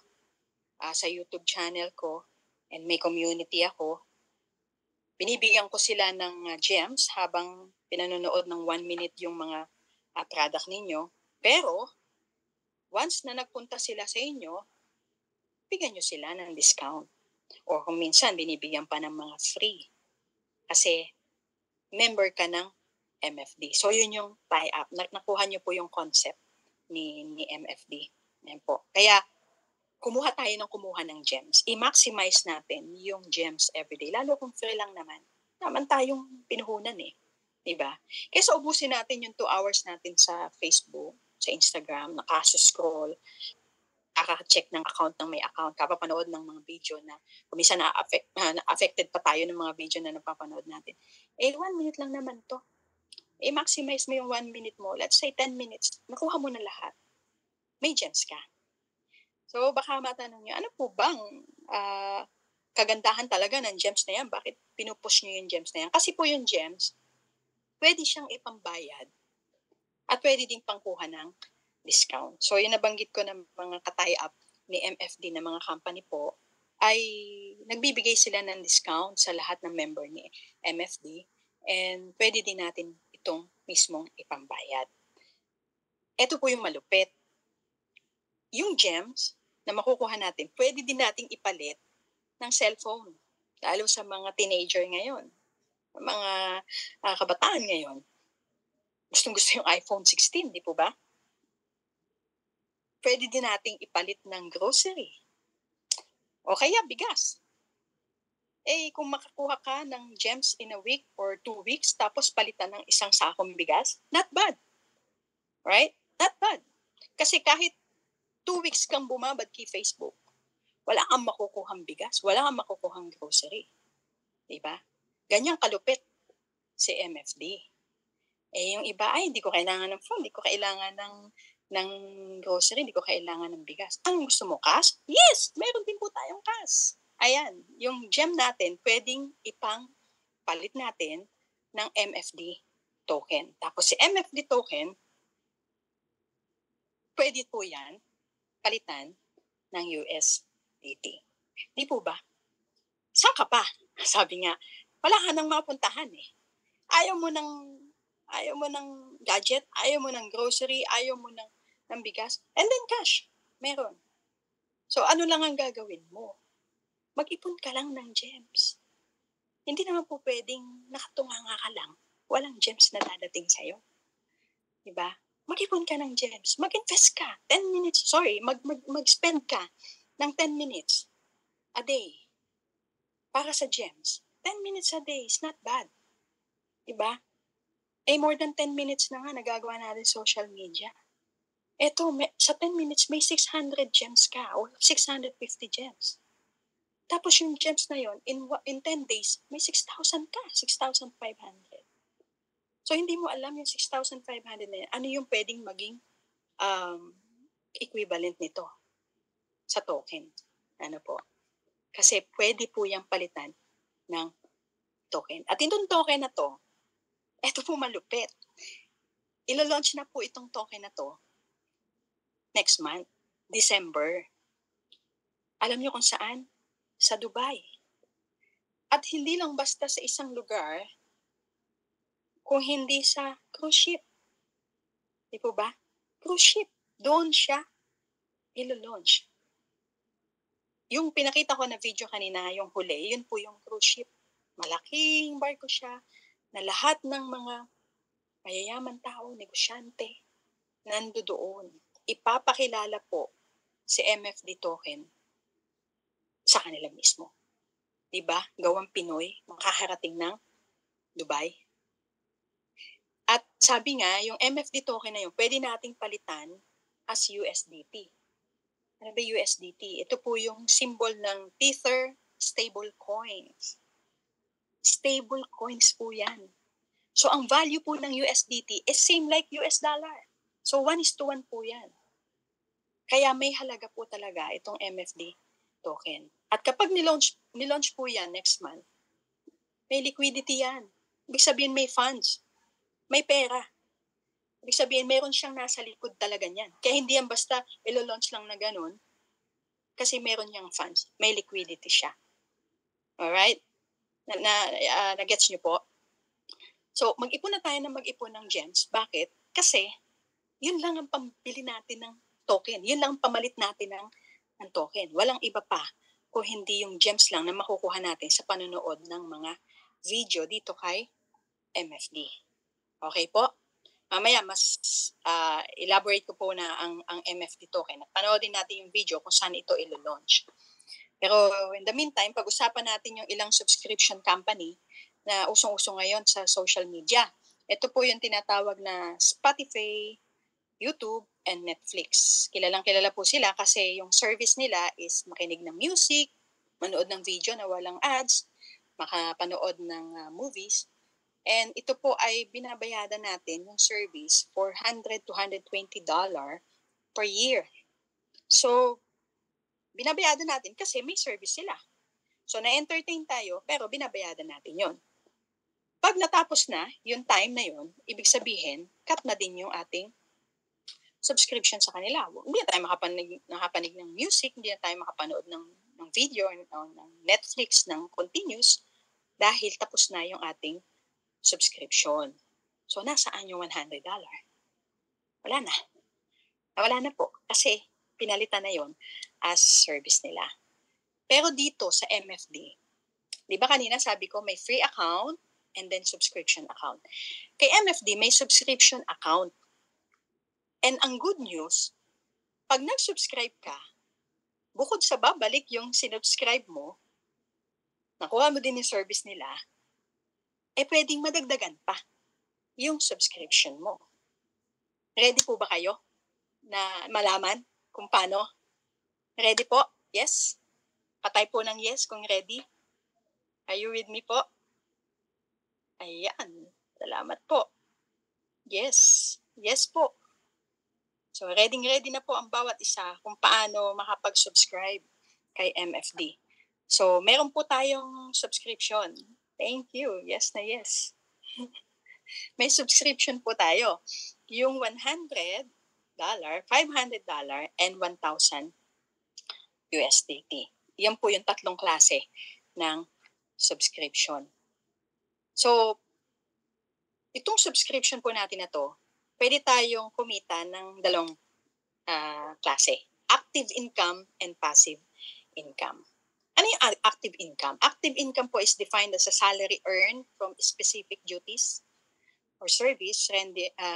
sa YouTube channel ko and may community ako. Binibigyan ko sila ng gems habang pinanonood ng 1 minute yung mga product ninyo. Pero, once na nagpunta sila sa inyo, bigyan nyo sila ng discount. O kung minsan, binibigyan pa ng mga free. Kasi, member ka ng MFD. So, yun yung tie-up. Nakuha nyo po yung concept ni MFD. Yan po. Kaya, kumuha tayo ng gems. I-maximize natin yung gems everyday. Lalo kung free lang naman. Naman tayong pinuhunan eh. Diba? Kaysa ubusin natin yung 2 hours natin sa Facebook, sa Instagram, nakasa-scroll, nakaka-check ng account ng may account, kapapanood ng mga video na kumisa na-affected pa tayo ng mga video na napapanood natin. 1 minute lang naman to. I-maximize mo yung 1 minute mo. Let's say 10 minutes. Nakuha mo na lahat. May gems ka. So baka matanong nyo, ano po bang kagandahan talaga ng gems na yan? Bakit pinupush nyo yung gems na yan? Kasi po yung gems, pwede siyang ipambayad at pwede ding pangkuha ng discount. So yung nabanggit ko ng mga ka-tie up ni MFD na mga company po, ay nagbibigay sila ng discount sa lahat ng member ni MFD and pwede din natin itong mismong ipambayad. Ito po yung malupit. Yung gems na makukuha natin, pwede din nating ipalit ng cellphone. Lalo sa mga teenager ngayon, mga kabataan ngayon. Gustong-gusto yung iPhone 16, di po ba? Pwede din nating ipalit ng grocery. O kaya bigas. Kung makakuha ka ng gems in a week or 2 weeks, tapos palitan ng isang sakong bigas, not bad. Right? Not bad. Kasi kahit 2 weeks kang bumabad kay Facebook, wala kang makukuhang bigas, wala kang makukuhang grocery. Diba? Ganyang kalupit si MFD. Yung iba, hindi ko kailangan ng phone, hindi ko kailangan ng grocery, hindi ko kailangan ng bigas. Ang gusto mo, cash? Yes! Meron din po tayong cash. Ayan, yung gem natin, pwedeng palit natin ng MFD token. Tapos si MFD token, pwede po yan palitan ng USDT. Di po ba? Saan ka pa? Sabi nga, wala ka nang mapuntahan eh. Ayaw mo ng gadget, ayaw mo ng grocery, ayaw mo ng bigas, and then cash. Meron. So ano lang ang gagawin mo? Mag-ipon ka lang ng gems. Hindi naman po pwedeng nakatunganga ka lang. Walang gems na dadating sa'yo. Diba? Mag-ipon ka ng gems. Mag-invest ka. 10 minutes, mag-spend ka ng 10 minutes a day para sa gems. 10 minutes a day is not bad. Diba? More than 10 minutes na nga nagagawa natin social media. Sa 10 minutes may 600 gems ka or 650 gems. Tapos yung gems na yon in 10 days, may 6,000 ka, 6,500. So hindi mo alam yung 6,500 na yan, ano yung pwedeng maging equivalent nito sa token. Ano po? Kasi pwede po yung palitan ng token. At itong token na to, ito po malupit. Ilo-launch na po itong token na to next month, December. Alam niyo kung saan? Sa Dubai. At hindi lang basta sa isang lugar, kung hindi sa cruise ship. Di po ba? Cruise ship. Doon siya ilo-launch. Yung pinakita ko na video kanina, yung huli, yun po yung cruise ship. Malaking barko siya na lahat ng mga mayayaman tao, negosyante, nandoon. Ipapakilala po si MFD token sa kanila mismo. Diba? Gawang Pinoy, makakarating ng Dubai. At sabi nga, yung MFD token na yun, pwede nating palitan as USDT. Ano ba USDT? Ito po yung symbol ng Tether stable coins. Stable coins po yan. So ang value po ng USDT is same like US dollar. So 1:1 po yan. Kaya may halaga po talaga itong MFD token. At kapag nilaunch po yan next month, may liquidity yan. Ibig sabihin may funds, may pera. Ibig sabihin meron siyang nasa likod talaga niyan. Kaya hindi yan basta ilo-launch lang na ganun kasi meron niyang funds, may liquidity siya. Alright? Na-gets niyo po? So, mag-ipon na tayo ng mag-ipon ng gems. Bakit? Kasi, yun lang ang pambili natin ng token. Yun lang ang pamalit natin ng token. Walang iba pa kung hindi yung gems lang na makukuha natin sa panonood ng mga video dito kay MFD. Okay po? Mamaya, mas elaborate ko po na ang MFD token. At panoodin natin yung video kung saan ito ilo-launch. Pero in the meantime, pag-usapan natin yung ilang subscription company na usong-uso ngayon sa social media. Ito po yung tinatawag na Spotify, YouTube, and Netflix. Kilalang-kilala po sila kasi yung service nila is makinig ng music, manood ng video na walang ads, makapanood ng movies. And ito po ay binabayadan natin yung service for $100 to $120 per year. So, binabayadan natin kasi may service sila. So, na-entertain tayo pero binabayadan natin yon. Pag natapos na yung time na yon, ibig sabihin, cut na din yung ating subscription sa kanila. Hindi na tayo makapanig ng music, hindi na tayo makapanood ng video, ng Netflix, ng continuous, dahil tapos na yung ating subscription. So, nasaan yung $100? Wala na. Wala na po. Kasi, pinalitan na yon as service nila. Pero dito sa MFD, di ba kanina sabi ko may free account and then subscription account. Kay MFD, may subscription account. And ang good news, pag nag-subscribe ka, bukod sa babalik yung sinubscribe mo, nakuha mo din yung service nila, pwedeng madagdagan pa yung subscription mo. Ready po ba kayo na malaman kung paano? Ready po? Yes? Patay po ng yes kung ready. Are you with me po? Ayan. Salamat po. Yes. Yes po. So, ready na po ang bawat isa kung paano makapag-subscribe kay MFD. So, meron po tayong subscription. Thank you. Yes na yes. May subscription po tayo. Yung $100, $500, and $1,000 USDT. Yan po yung tatlong klase ng subscription. So, itong subscription po natin na to, pwede tayong kumita ng dalawang klase. Active income and passive income. Ano yung active income? Active income po is defined as a salary earned from specific duties or service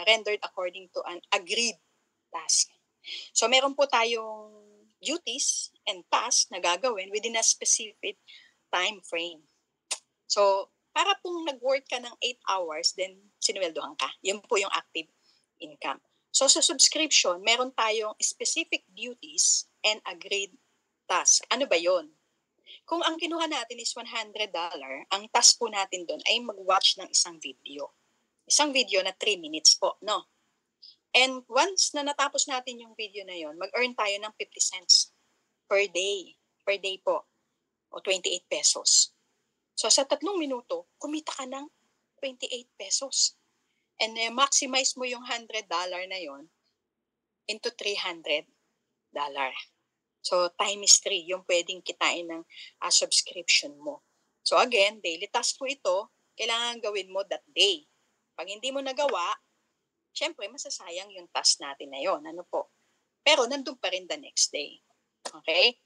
rendered according to an agreed task. So, meron po tayong duties and tasks na gagawin within a specific time frame. So, para pong nag-work ka ng 8 hours, then sinuweldohan ka. Yun po yung active income. So, sa subscription, meron tayong specific duties and agreed task. Ano ba yon? Kung ang kinuha natin is $100, ang task po natin doon ay mag-watch ng isang video. Isang video na 3 minutes po, no? And once na natapos natin yung video na yon, mag-earn tayo ng 50 cents per day. Per day po. O 28 pesos. So sa 3 minuto, kumita ka ng 28 pesos. And maximize mo yung $100 na yon into $300. So times 3 yung pwedeng kitain ng subscription mo. So again, daily task po ito, kailangan gawin mo that day. Pag hindi mo nagawa, syempre masasayang yung task natin na yon. Ano po? Pero nandun pa rin the next day. Okay?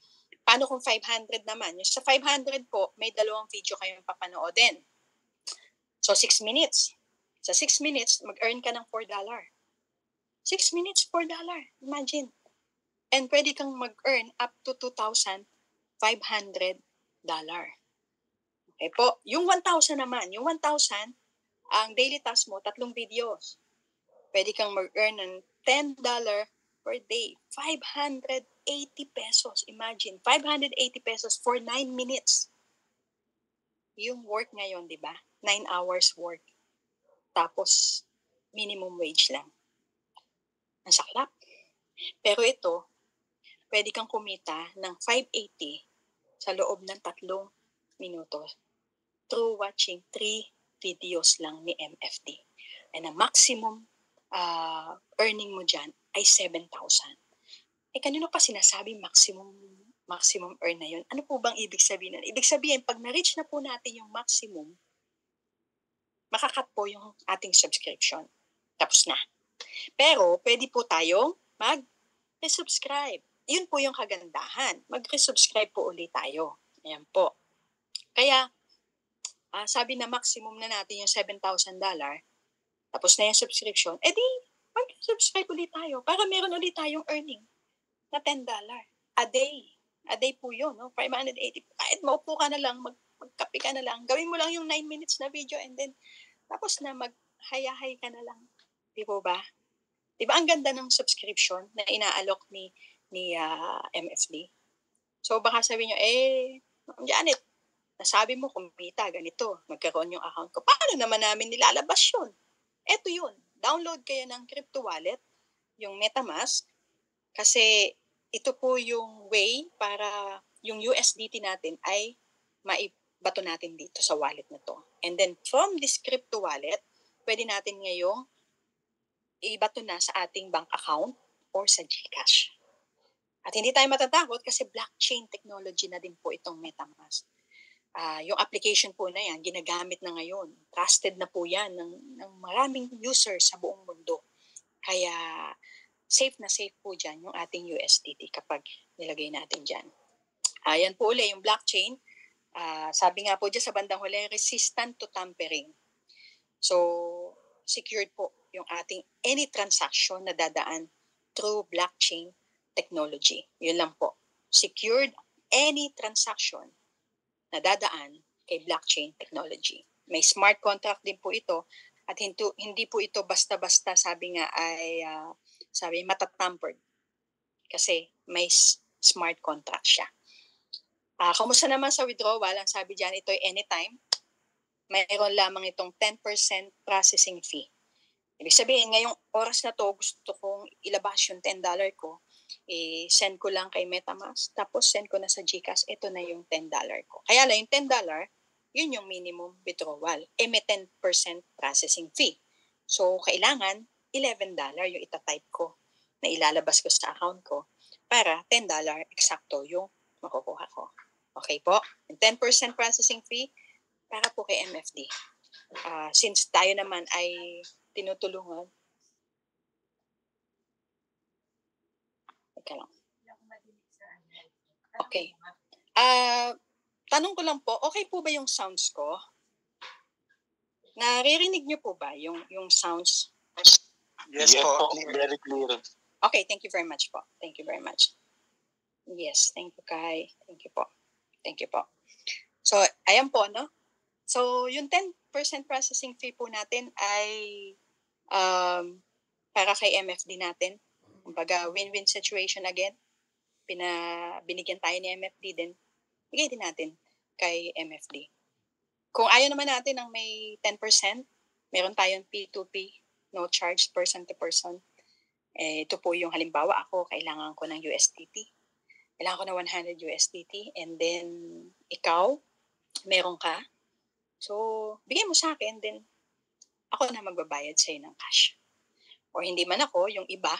Paano kung 500 naman? Yung sa 500 po, may 2 video kayong papanoodin. So 6 minutes. Sa 6 minutes, mag-earn ka ng $4. 6 minutes, $4. Imagine. And pwede kang mag-earn up to $2,500. Okay po. Yung 1,000 naman, yung 1,000, ang daily task mo, 3 videos. Pwede kang mag-earn ng $10 per day. 580 pesos. Imagine, 580 pesos for 9 minutes. yung work ngayon, di ba? 9 hours work. Tapos, minimum wage lang. Ang saklap. Pero ito, pwede kang kumita ng 580 sa loob ng 3 minutos through watching 3 videos lang ni MFD. And ang maximum earning mo dyan ay 7,000. Kanino pa sinasabi maximum earn na yun? Ano po bang ibig sabihin? Ibig sabihin, pag na-reach na po natin yung maximum, makakat po yung ating subscription. Tapos na. Pero, pwede po tayong mag-resubscribe. Yun po yung kagandahan. Mag-resubscribe po ulit tayo. Ayan po. Kaya, sabi na maximum na natin yung $7,000, tapos na yung subscription, edi, mag-subscribe ulit tayo para meron ulit tayong earning na $10 a day. A day po yun, no? 580. Kahit maupo ka na lang, magkape ka na lang, gawin mo lang yung 9 minutes na video and then, tapos na mag-hayahay ka na lang. Di po ba? Di ba ang ganda ng subscription na inaalok ni MFD? So baka sabihin nyo, Janet, nasabi mo kumita, ganito, magkaroon yung account ko. Paano naman namin nilalabas yun? Eto yun. Download kayo ng crypto wallet, yung MetaMask, kasi ito po yung way para yung USDT natin ay maibato natin dito sa wallet na to. And then from this crypto wallet, pwede natin ngayong ibato na sa ating bank account or sa GCash. At hindi tayo matatakot kasi blockchain technology na din po itong MetaMask. Yung application po na yan, ginagamit na ngayon. Trusted na po yan ng maraming users sa buong mundo. Kaya safe na safe po dyan yung ating USDT kapag nilagay natin dyan. Yan po ulit, yung blockchain. Sabi nga po dyan sa bandang huli, resistant to tampering. So, secured po yung ating any transaction na dadaan through blockchain technology. Yun lang po. Secured any transaction na dadaan kay blockchain technology. May smart contract din po ito at hindi po ito basta-basta sabi nga ay matatampered kasi may smart contract siya. Kamusta naman sa withdrawal? Ang sabi dyan, ito ay anytime. Mayroon lamang itong 10% processing fee. Ibig sabihin, ngayong oras na to, gusto kong ilabas yung $10 ko, send ko lang kay MetaMask, tapos send ko na sa GCash, ito na yung $10 ko. Kaya lang yung $10, yun yung minimum withdrawal. May 10% processing fee. So, kailangan $11 yung itatype ko na ilalabas ko sa account ko para $10 eksakto yung makukuha ko. Okay po? Yung 10% processing fee para po kay MFD. Since tayo naman ay tinutulungan. Teka lang. Okay. Tanong ko lang po, okay po ba yung sounds ko? Naririnig niyo po ba yung sounds? Yes po, very clear. Okay, thank you very much po. Thank you very much. Yes, thank you, Kai. Thank you po. Thank you po. So, ayan po, no? So, yung 10% processing fee po natin ay para kay MFD natin. Kumbaga, win-win situation again. Binigyan tayo ni MFD din. Bigay din natin kay MFD. Kung ayaw naman natin ng may 10%, meron tayong P2P, no charge person to person. Ito po yung halimbawa ako, kailangan ko ng USDT. Kailangan ko ng 100 USDT and then ikaw, meron ka. So, bigay mo sa akin, then ako na magbabayad sa'yo ng cash. Or hindi man ako, yung iba,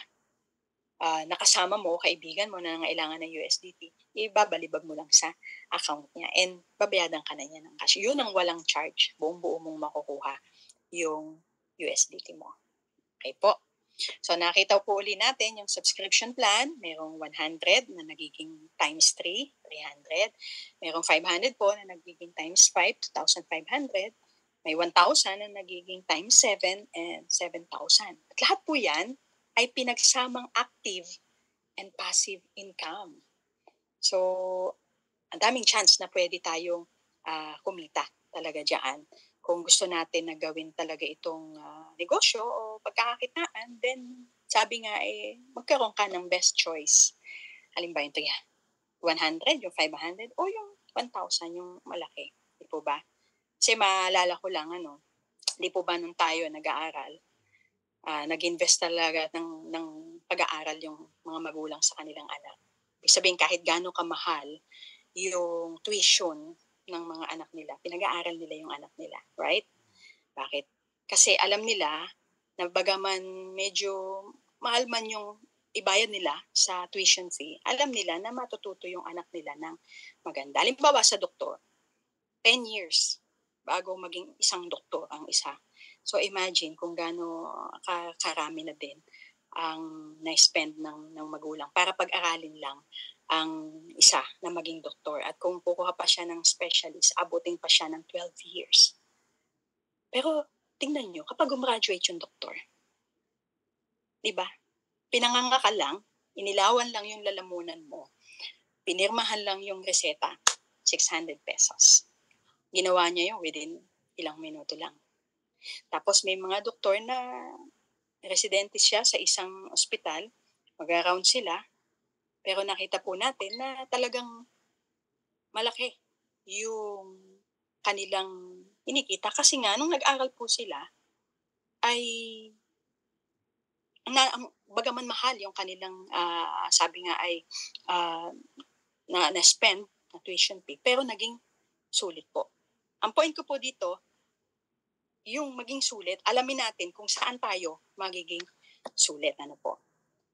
nakasama mo, kaibigan mo na nangailangan ng USDT, ibabalibag mo lang sa account niya and babayadan ka na niya ng cash. Yun ang walang charge. Buong-buo mong makukuha yung USDT mo. Okay po. So nakita po uli natin yung subscription plan. Merong 100 na nagiging times 3, 300. Merong 500 po na nagiging times 5, 2,500. May 1,000 na nagiging times 7 and 7,000. At lahat po yan ay pinagsamang active and passive income. So, ang daming chance na pwede tayong kumita talaga dyan. Kung gusto natin na gawin talaga itong negosyo o pagkakakitaan, then sabi nga magkaroon ka ng best choice. Halimbawa ito yan, 100, yung 500, o yung 1,000, yung malaki. Di po ba? Kasi maalala ko lang, di po ba nung tayo nag-aaral, nag-invest talaga ng pag-aaral yung mga magulang sa kanilang anak. Ibig sabihin, kahit gaano kamahal yung tuition ng mga anak nila, pinag-aaral nila yung anak nila, right? Bakit? Kasi alam nila na bagaman medyo mahal man yung ibayad nila sa tuition fee, alam nila na matututo yung anak nila ng maganda. Halimbawa sa doktor, 10 years bago maging isang doktor ang isa. So imagine kung gaano karami na din ang na-spend ng magulang para pag-aralin lang ang isa na maging doktor. At kung kukuha pa siya ng specialist, abutin pa siya ng 12 years. Pero tingnan nyo, kapag gumraduate yung doktor, di ba? Pinanganga ka lang, inilawan lang yung lalamunan mo, pinirmahan lang yung reseta, 600 pesos. Ginawa niya yun within ilang minuto lang. Tapos may mga doktor na residente siya sa isang ospital, mag-around sila, pero nakita po natin na talagang malaki yung kanilang inikita. Kasi nga, nung nag-aral po sila, ay bagaman mahal yung kanilang, sabi nga ay na-spend na tuition fee, pero naging sulit po. Ang point ko po dito, yung maging sulit, alamin natin kung saan tayo magiging sulit. Ano po?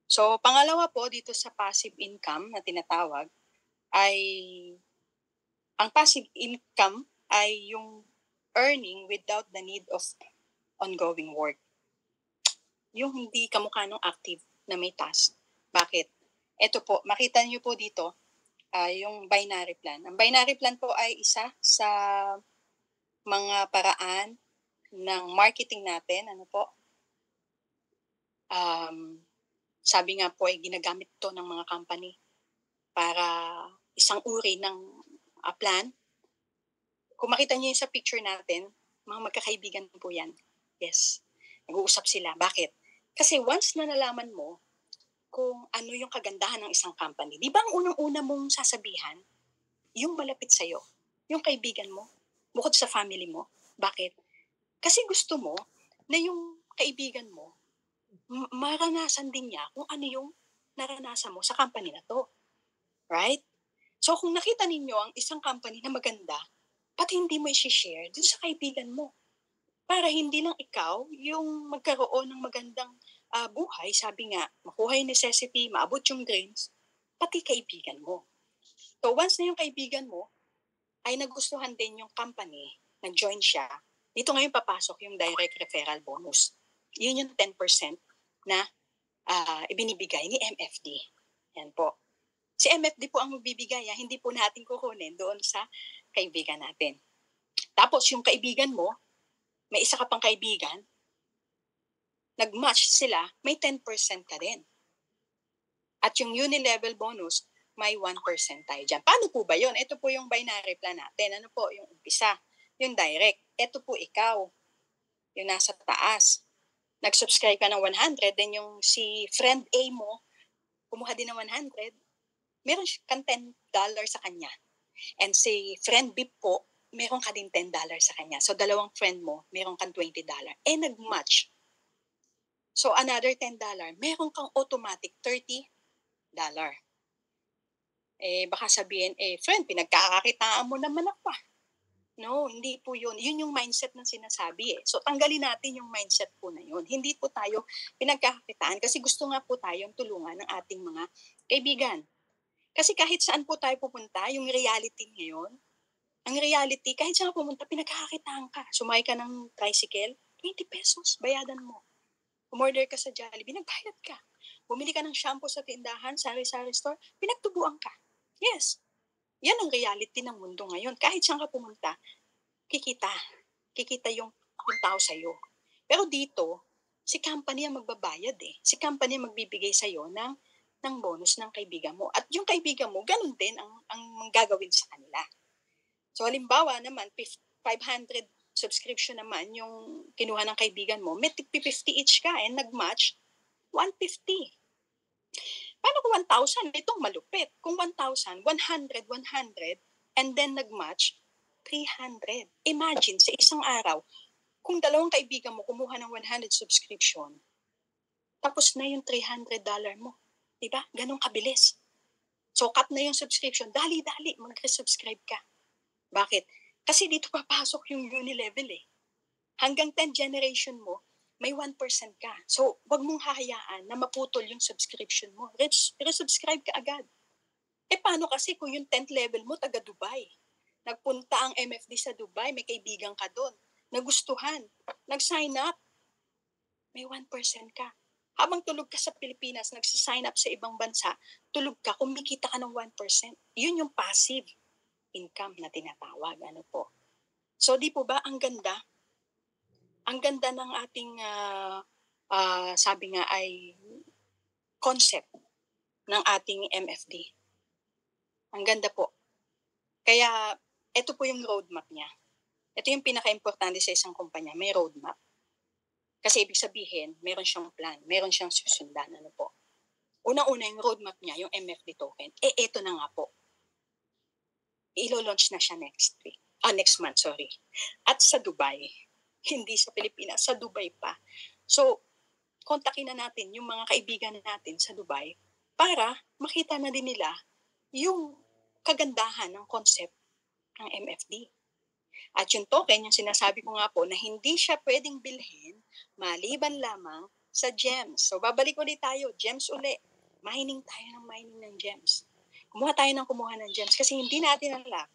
So, pangalawa po dito sa passive income na tinatawag ay ang passive income ay yung earning without the need of ongoing work. Yung hindi kamukha ng active na may task. Bakit? Ito po, makita niyo po dito, yung binary plan. Ang binary plan po ay isa sa mga paraan ng marketing natin. Ano po? Sabi nga po ay ginagamit to ng mga company para isang uri ng plan. Kung makita niyo yung sa picture natin, mga magkakaibigan po yan. Yes. Nag-uusap sila. Bakit? Kasi once na nalaman mo kung ano yung kagandahan ng isang company, di ba ang unang-una mong sasabihan, yung malapit sa'yo, yung kaibigan mo, bukod sa family mo. Bakit? Kasi gusto mo na yung kaibigan mo, maranasan din niya kung ano yung naranasan mo sa company na to. Right? So kung nakita ninyo ang isang company na maganda, pati hindi mo i-share dun sa kaibigan mo. Para hindi lang ikaw yung magkaroon ng magandang buhay, sabi nga, makuha yung necessity, maabot yung dreams, pati kaibigan mo. So once na yung kaibigan mo ay nagustuhan din yung company, nag-join siya, dito ngayon papasok yung direct referral bonus. Yun yung 10% na ibinibigay ni MFD. Yan po. Si MFD po ang magbibigay, hindi po natin kukunin doon sa kaibigan natin. Tapos yung kaibigan mo, may isa ka pang kaibigan, nag-match sila, may 10% ka din. At yung uni-level bonus, may 1% tayo dyan. Paano po ba yun? Ito po yung binary plan natin. Ano po yung umpisa? Yung direct. Ito po ikaw, yung nasa taas. Nag-subscribe ka ng 100, then yung si friend A mo, kumuha din ng 100, meron kang $10 sa kanya. And si friend B po, meron ka din $10 sa kanya. So, dalawang friend mo, meron kang $20. Nag-match. So, another $10, meron kang automatic $30. Baka sabihin, friend, pinagkakakitaan mo naman ako. No, hindi po yun. Yun yung mindset na sinasabi. So, tanggalin natin yung mindset po na yun. Hindi po tayo pinagkakakitaan kasi gusto nga po tayong tulungan ng ating mga kaibigan. Kasi kahit saan po tayo pupunta, yung reality ngayon, ang reality, kahit saan pumunta, pinagkakakitaan ka. Sumakay ka ng tricycle, 20 pesos, bayadan mo. Umorder ka sa Jollibee, nagbayad ka. Bumili ka ng shampoo sa tindahan, sari-sari store, pinagtubuan ka. Yes, yan ang reality ng mundo ngayon. Kahit saan ka pumunta, kikita. Kikita yung tao sa'yo. Pero dito, si company ang magbabayad eh. Si company ang magbibigay sa'yo ng bonus ng kaibigan mo. At yung kaibigan mo, ganun din ang gagawin sa kanila. So halimbawa naman, 500 subscription naman yung kinuha ng kaibigan mo, may 50 each ka and nag-match, 150. Paano kung 1,000? Itong malupit. Kung 1,000, 100, and then nag-match, 300. Imagine, sa isang araw, kung dalawang kaibigan mo kumuha ng 100 subscription, tapos na yung $300 mo. Diba? Ganun kabilis. So, cut na yung subscription. Dali-dali, mag-resubscribe ka. Bakit? Kasi dito papasok yung uni-level eh. Hanggang 10th generation mo, may 1% ka. So, wag mong hahayaan na maputol yung subscription mo. Resubscribe ka agad. Paano kasi kung yung 10th level mo taga Dubai? Nagpunta ang MFD sa Dubai, may kaibigan ka doon. Nagustuhan. Nag-sign up. May 1% ka. Habang tulog ka sa Pilipinas, nagsa-sign up sa ibang bansa, tulog ka, kumikita ka ng 1%. Yun yung passive income na tinatawag. Ano po? So, di po ba, ang ganda? Ang ganda ng ating, sabi nga ay, concept ng ating MFD. Ang ganda po. Kaya, ito po yung roadmap niya. Ito yung pinaka-importante sa isang kumpanya, may roadmap. Kasi ibig sabihin, meron siyang plan, meron siyang susundan. Ano po? Una-una yung roadmap niya, yung MFD token. Ito na nga po. Ilo-launch na siya next month. At sa Dubai. Hindi sa Pilipinas, sa Dubai pa. So, kontakin na natin yung mga kaibigan natin sa Dubai para makita na din nila yung kagandahan ng concept ng MFD. At yung token, yung sinasabi ko nga po, na hindi siya pwedeng bilhin maliban lamang sa gems. So, babalik ulit tayo. Gems ulit. Mining tayo ng gems. Kumuha ng gems kasi hindi natin alam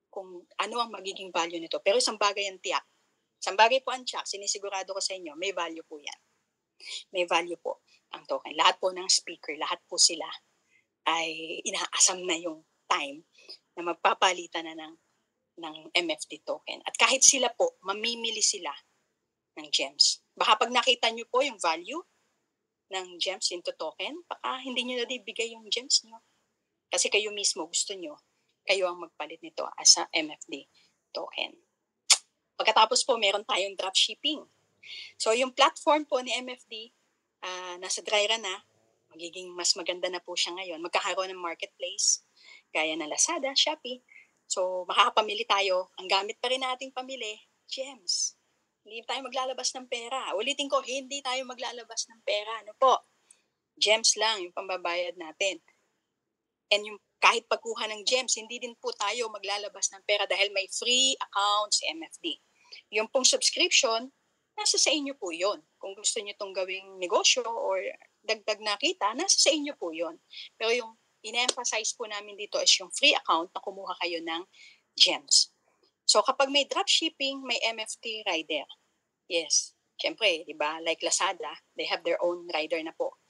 kung ano ang magiging value nito. Pero isang bagay ang tiyak. Isang bagay po ang tiyak. Sinisigurado ko sa inyo, may value po yan. May value po ang token. Lahat po ng speaker, lahat po sila ay inaasam na yung time na magpapalitan na ng MFD token. At kahit sila po, mamimili sila ng gems. Baka pag nakita nyo po yung value ng gems into token, baka hindi nyo na ibigay yung gems nyo. Kasi kayo mismo gusto nyo, kayo ang magpalit nito as a MFD token. Pagkatapos po, meron tayong dropshipping. So yung platform po ni MFD, nasa dry run na, magiging mas maganda na po siya ngayon. Magkakaroon ng marketplace, gaya ng Lazada, Shopee. So makakapamili tayo. Ang gamit pa rin nating pamili, gems. Hindi tayo maglalabas ng pera. Ulitin ko, hindi tayo maglalabas ng pera. Ano po? Gems lang yung pambabayad natin. And yung kahit pagkuha ng gems, hindi din po tayo maglalabas ng pera dahil may free account si MFD. Yung pong subscription, nasa sa inyo po yun. Kung gusto nyo itong gawing negosyo or dagdag na kita, nasa sa inyo po yun. Pero yung ine-emphasize po namin dito is yung free account na kumuha kayo ng gems. So kapag may dropshipping, may MFT rider. Yes, syempre, di ba? Like Lazada, they have their own rider na po.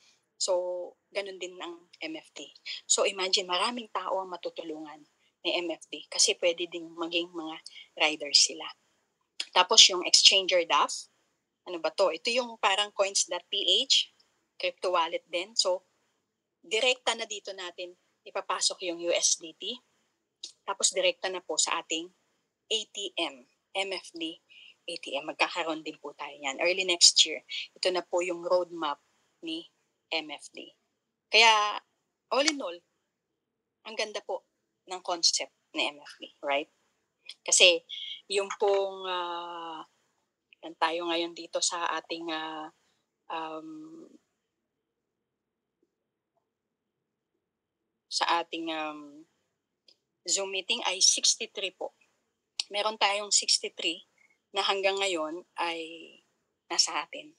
So, ganun din ang MFT. So, imagine, maraming tao ang matutulungan ni MFT kasi pwede ding maging mga riders sila. Tapos yung exchanger DAF, ano ba to? Ito yung parang coins.ph, crypto wallet din. So, direkta na dito natin ipapasok yung USDT. Tapos direkta na po sa ating ATM, MFD ATM. Magkakaroon din po tayo yan. Early next year, ito na po yung roadmap ni MFD. Kaya, all in all, ang ganda po ng concept ni MFD, right? Kasi, yung pong, tayo ngayon dito sa ating Zoom meeting ay 63 po. Meron tayong 63 na hanggang ngayon ay nasa atin,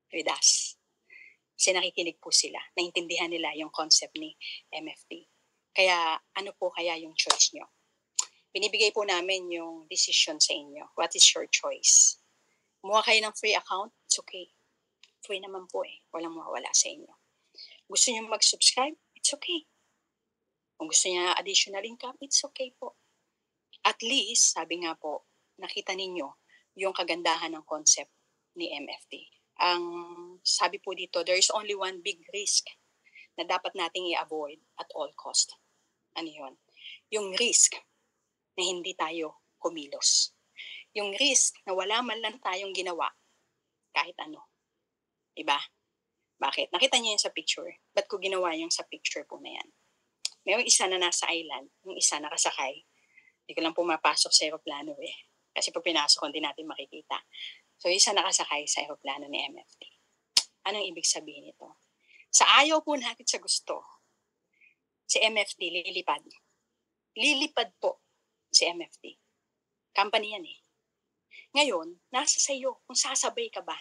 with us. Kasi nakikinig po sila, naintindihan nila yung concept ni MFD. Kaya ano po kaya yung choice nyo? Binibigay po namin yung decision sa inyo. What is your choice? Kumuha kayo ng free account, it's okay. Free naman po eh, walang mawawala sa inyo. Gusto nyo mag-subscribe, it's okay. Kung gusto niya additional income, it's okay po. At least, sabi nga po, nakita ninyo yung kagandahan ng concept ni MFD. Ang sabi po dito, there is only one big risk na dapat nating i-avoid at all cost. Ano yun? Yung risk na hindi tayo kumilos. Yung risk na wala man lang tayong ginawa kahit ano. Diba? Bakit? Nakita niyo yun sa picture. Ba't ko ginawa yung sa picture po na yan? May isa na nasa island, yung isa nakasakay Hindi ko lang pumapasok sa aeroplano eh. Kasi pag pinasok ko, hindi natin makikita. So, isa nakasakay sa aeroplano ni MFD. Anong ibig sabihin nito? Sa ayaw po natin sa gusto, si MFD lilipad. Lilipad po si MFD. Company yan eh. Ngayon, nasa sayo kung sasabay ka ba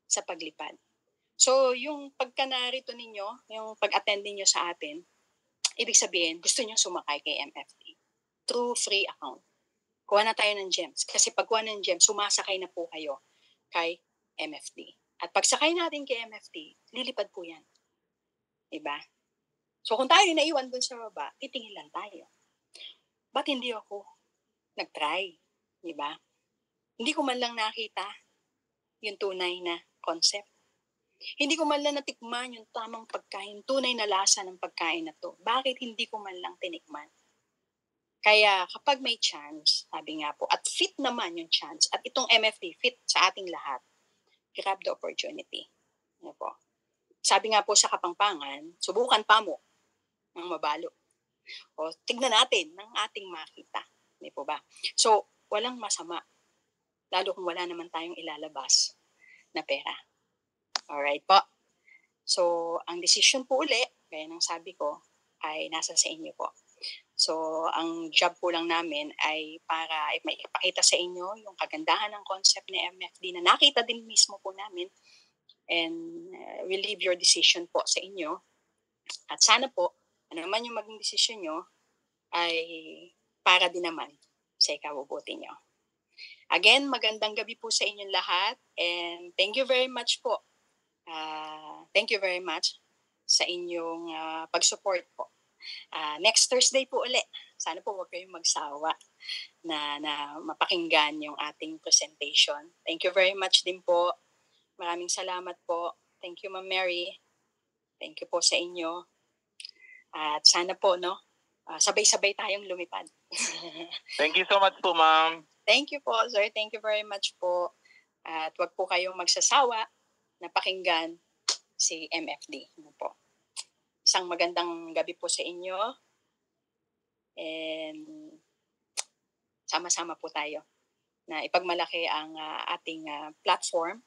sa paglipad. So, yung pagka narito ninyo, yung pag-attend ninyo sa atin, ibig sabihin, gusto nyo sumakay kay MFD through free account. Kuha na tayo ng GEMS. Kasi pag kuha ng GEMS, sumasakay na po kayo kay MFD. At pagsakay natin kay MFD, lilipad po yan. Diba? So kung tayo naiwan dun sa baba, titingin lang tayo. Ba't hindi ako nag-try? Diba? Hindi ko man lang nakita yung tunay na concept. Hindi ko man lang natikman yung tamang pagkain, tunay na lasa ng pagkain na to. Bakit hindi ko man lang tinikman? Kaya kapag may chance, sabi nga po, at fit naman yung chance, at itong MFD fit sa ating lahat, grab the opportunity. Ano po? Sabi nga po sa Kapampangan, subukan pa mo ng mabalo. O tignan natin ng ating makita. Hindi po ba? So, walang masama. Lalo kung wala naman tayong ilalabas na pera. Alright po. So, ang decision po uli, gaya ng sabi ko, ay nasa sa inyo po. So, ang job po lang namin ay para maipakita sa inyo yung kagandahan ng concept ni MFD na nakita din mismo po namin. And we'll leave your decision po sa inyo. At sana po, ano naman yung maging decision nyo, ay para din naman sa ikabubuti nyo. Again, magandang gabi po sa inyong lahat. And thank you very much po. Thank you very much sa inyong pag-support po. Next Thursday po ulit. Sana po huwag kayong magsawa na mapakinggan yung ating presentation. Thank you very much din po. Maraming salamat po. Thank you, Ma'am Mary. Thank you po sa inyo. At sana po, no, sabay-sabay tayong lumipad. Thank you so much po, ma'am. Thank you po, sir. Thank you very much po. At huwag po kayong magsasawa na pakinggan si MFD. Ano po. Isang magandang gabi po sa inyo. And sama-sama po tayo na ipagmalaki ang ating platform,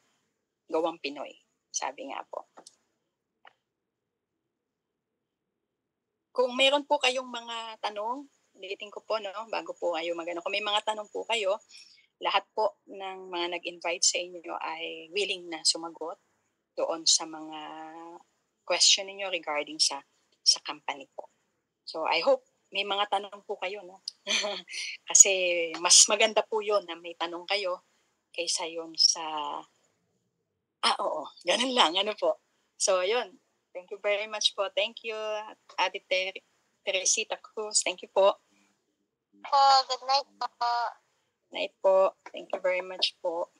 Gawang Pinoy. Sabi nga po. Kung meron po kayong mga tanong, ulitin ko po, no, bago po kayo magano. Kung may mga tanong po kayo, lahat po ng mga nag-invite sa inyo ay willing na sumagot doon sa mga question niyo regarding sa company po. So I hope may mga tanong po kayo, no? Kasi mas maganda po yun na may tanong kayo kaysa yun sa oo, ganun lang, ano po. So yun, thank you very much po. Thank you, Ate Teresita Cruz. Thank you po. Good night po. Night po. Thank you very much po.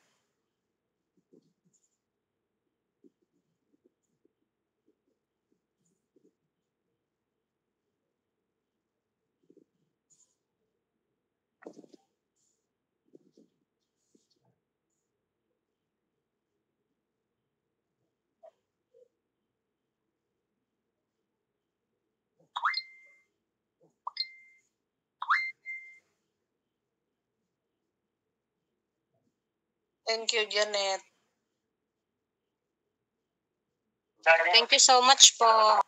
Thank you, Janet. Thank you so much po.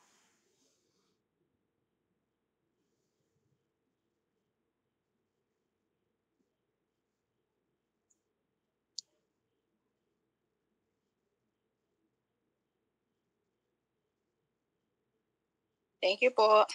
Thank you po.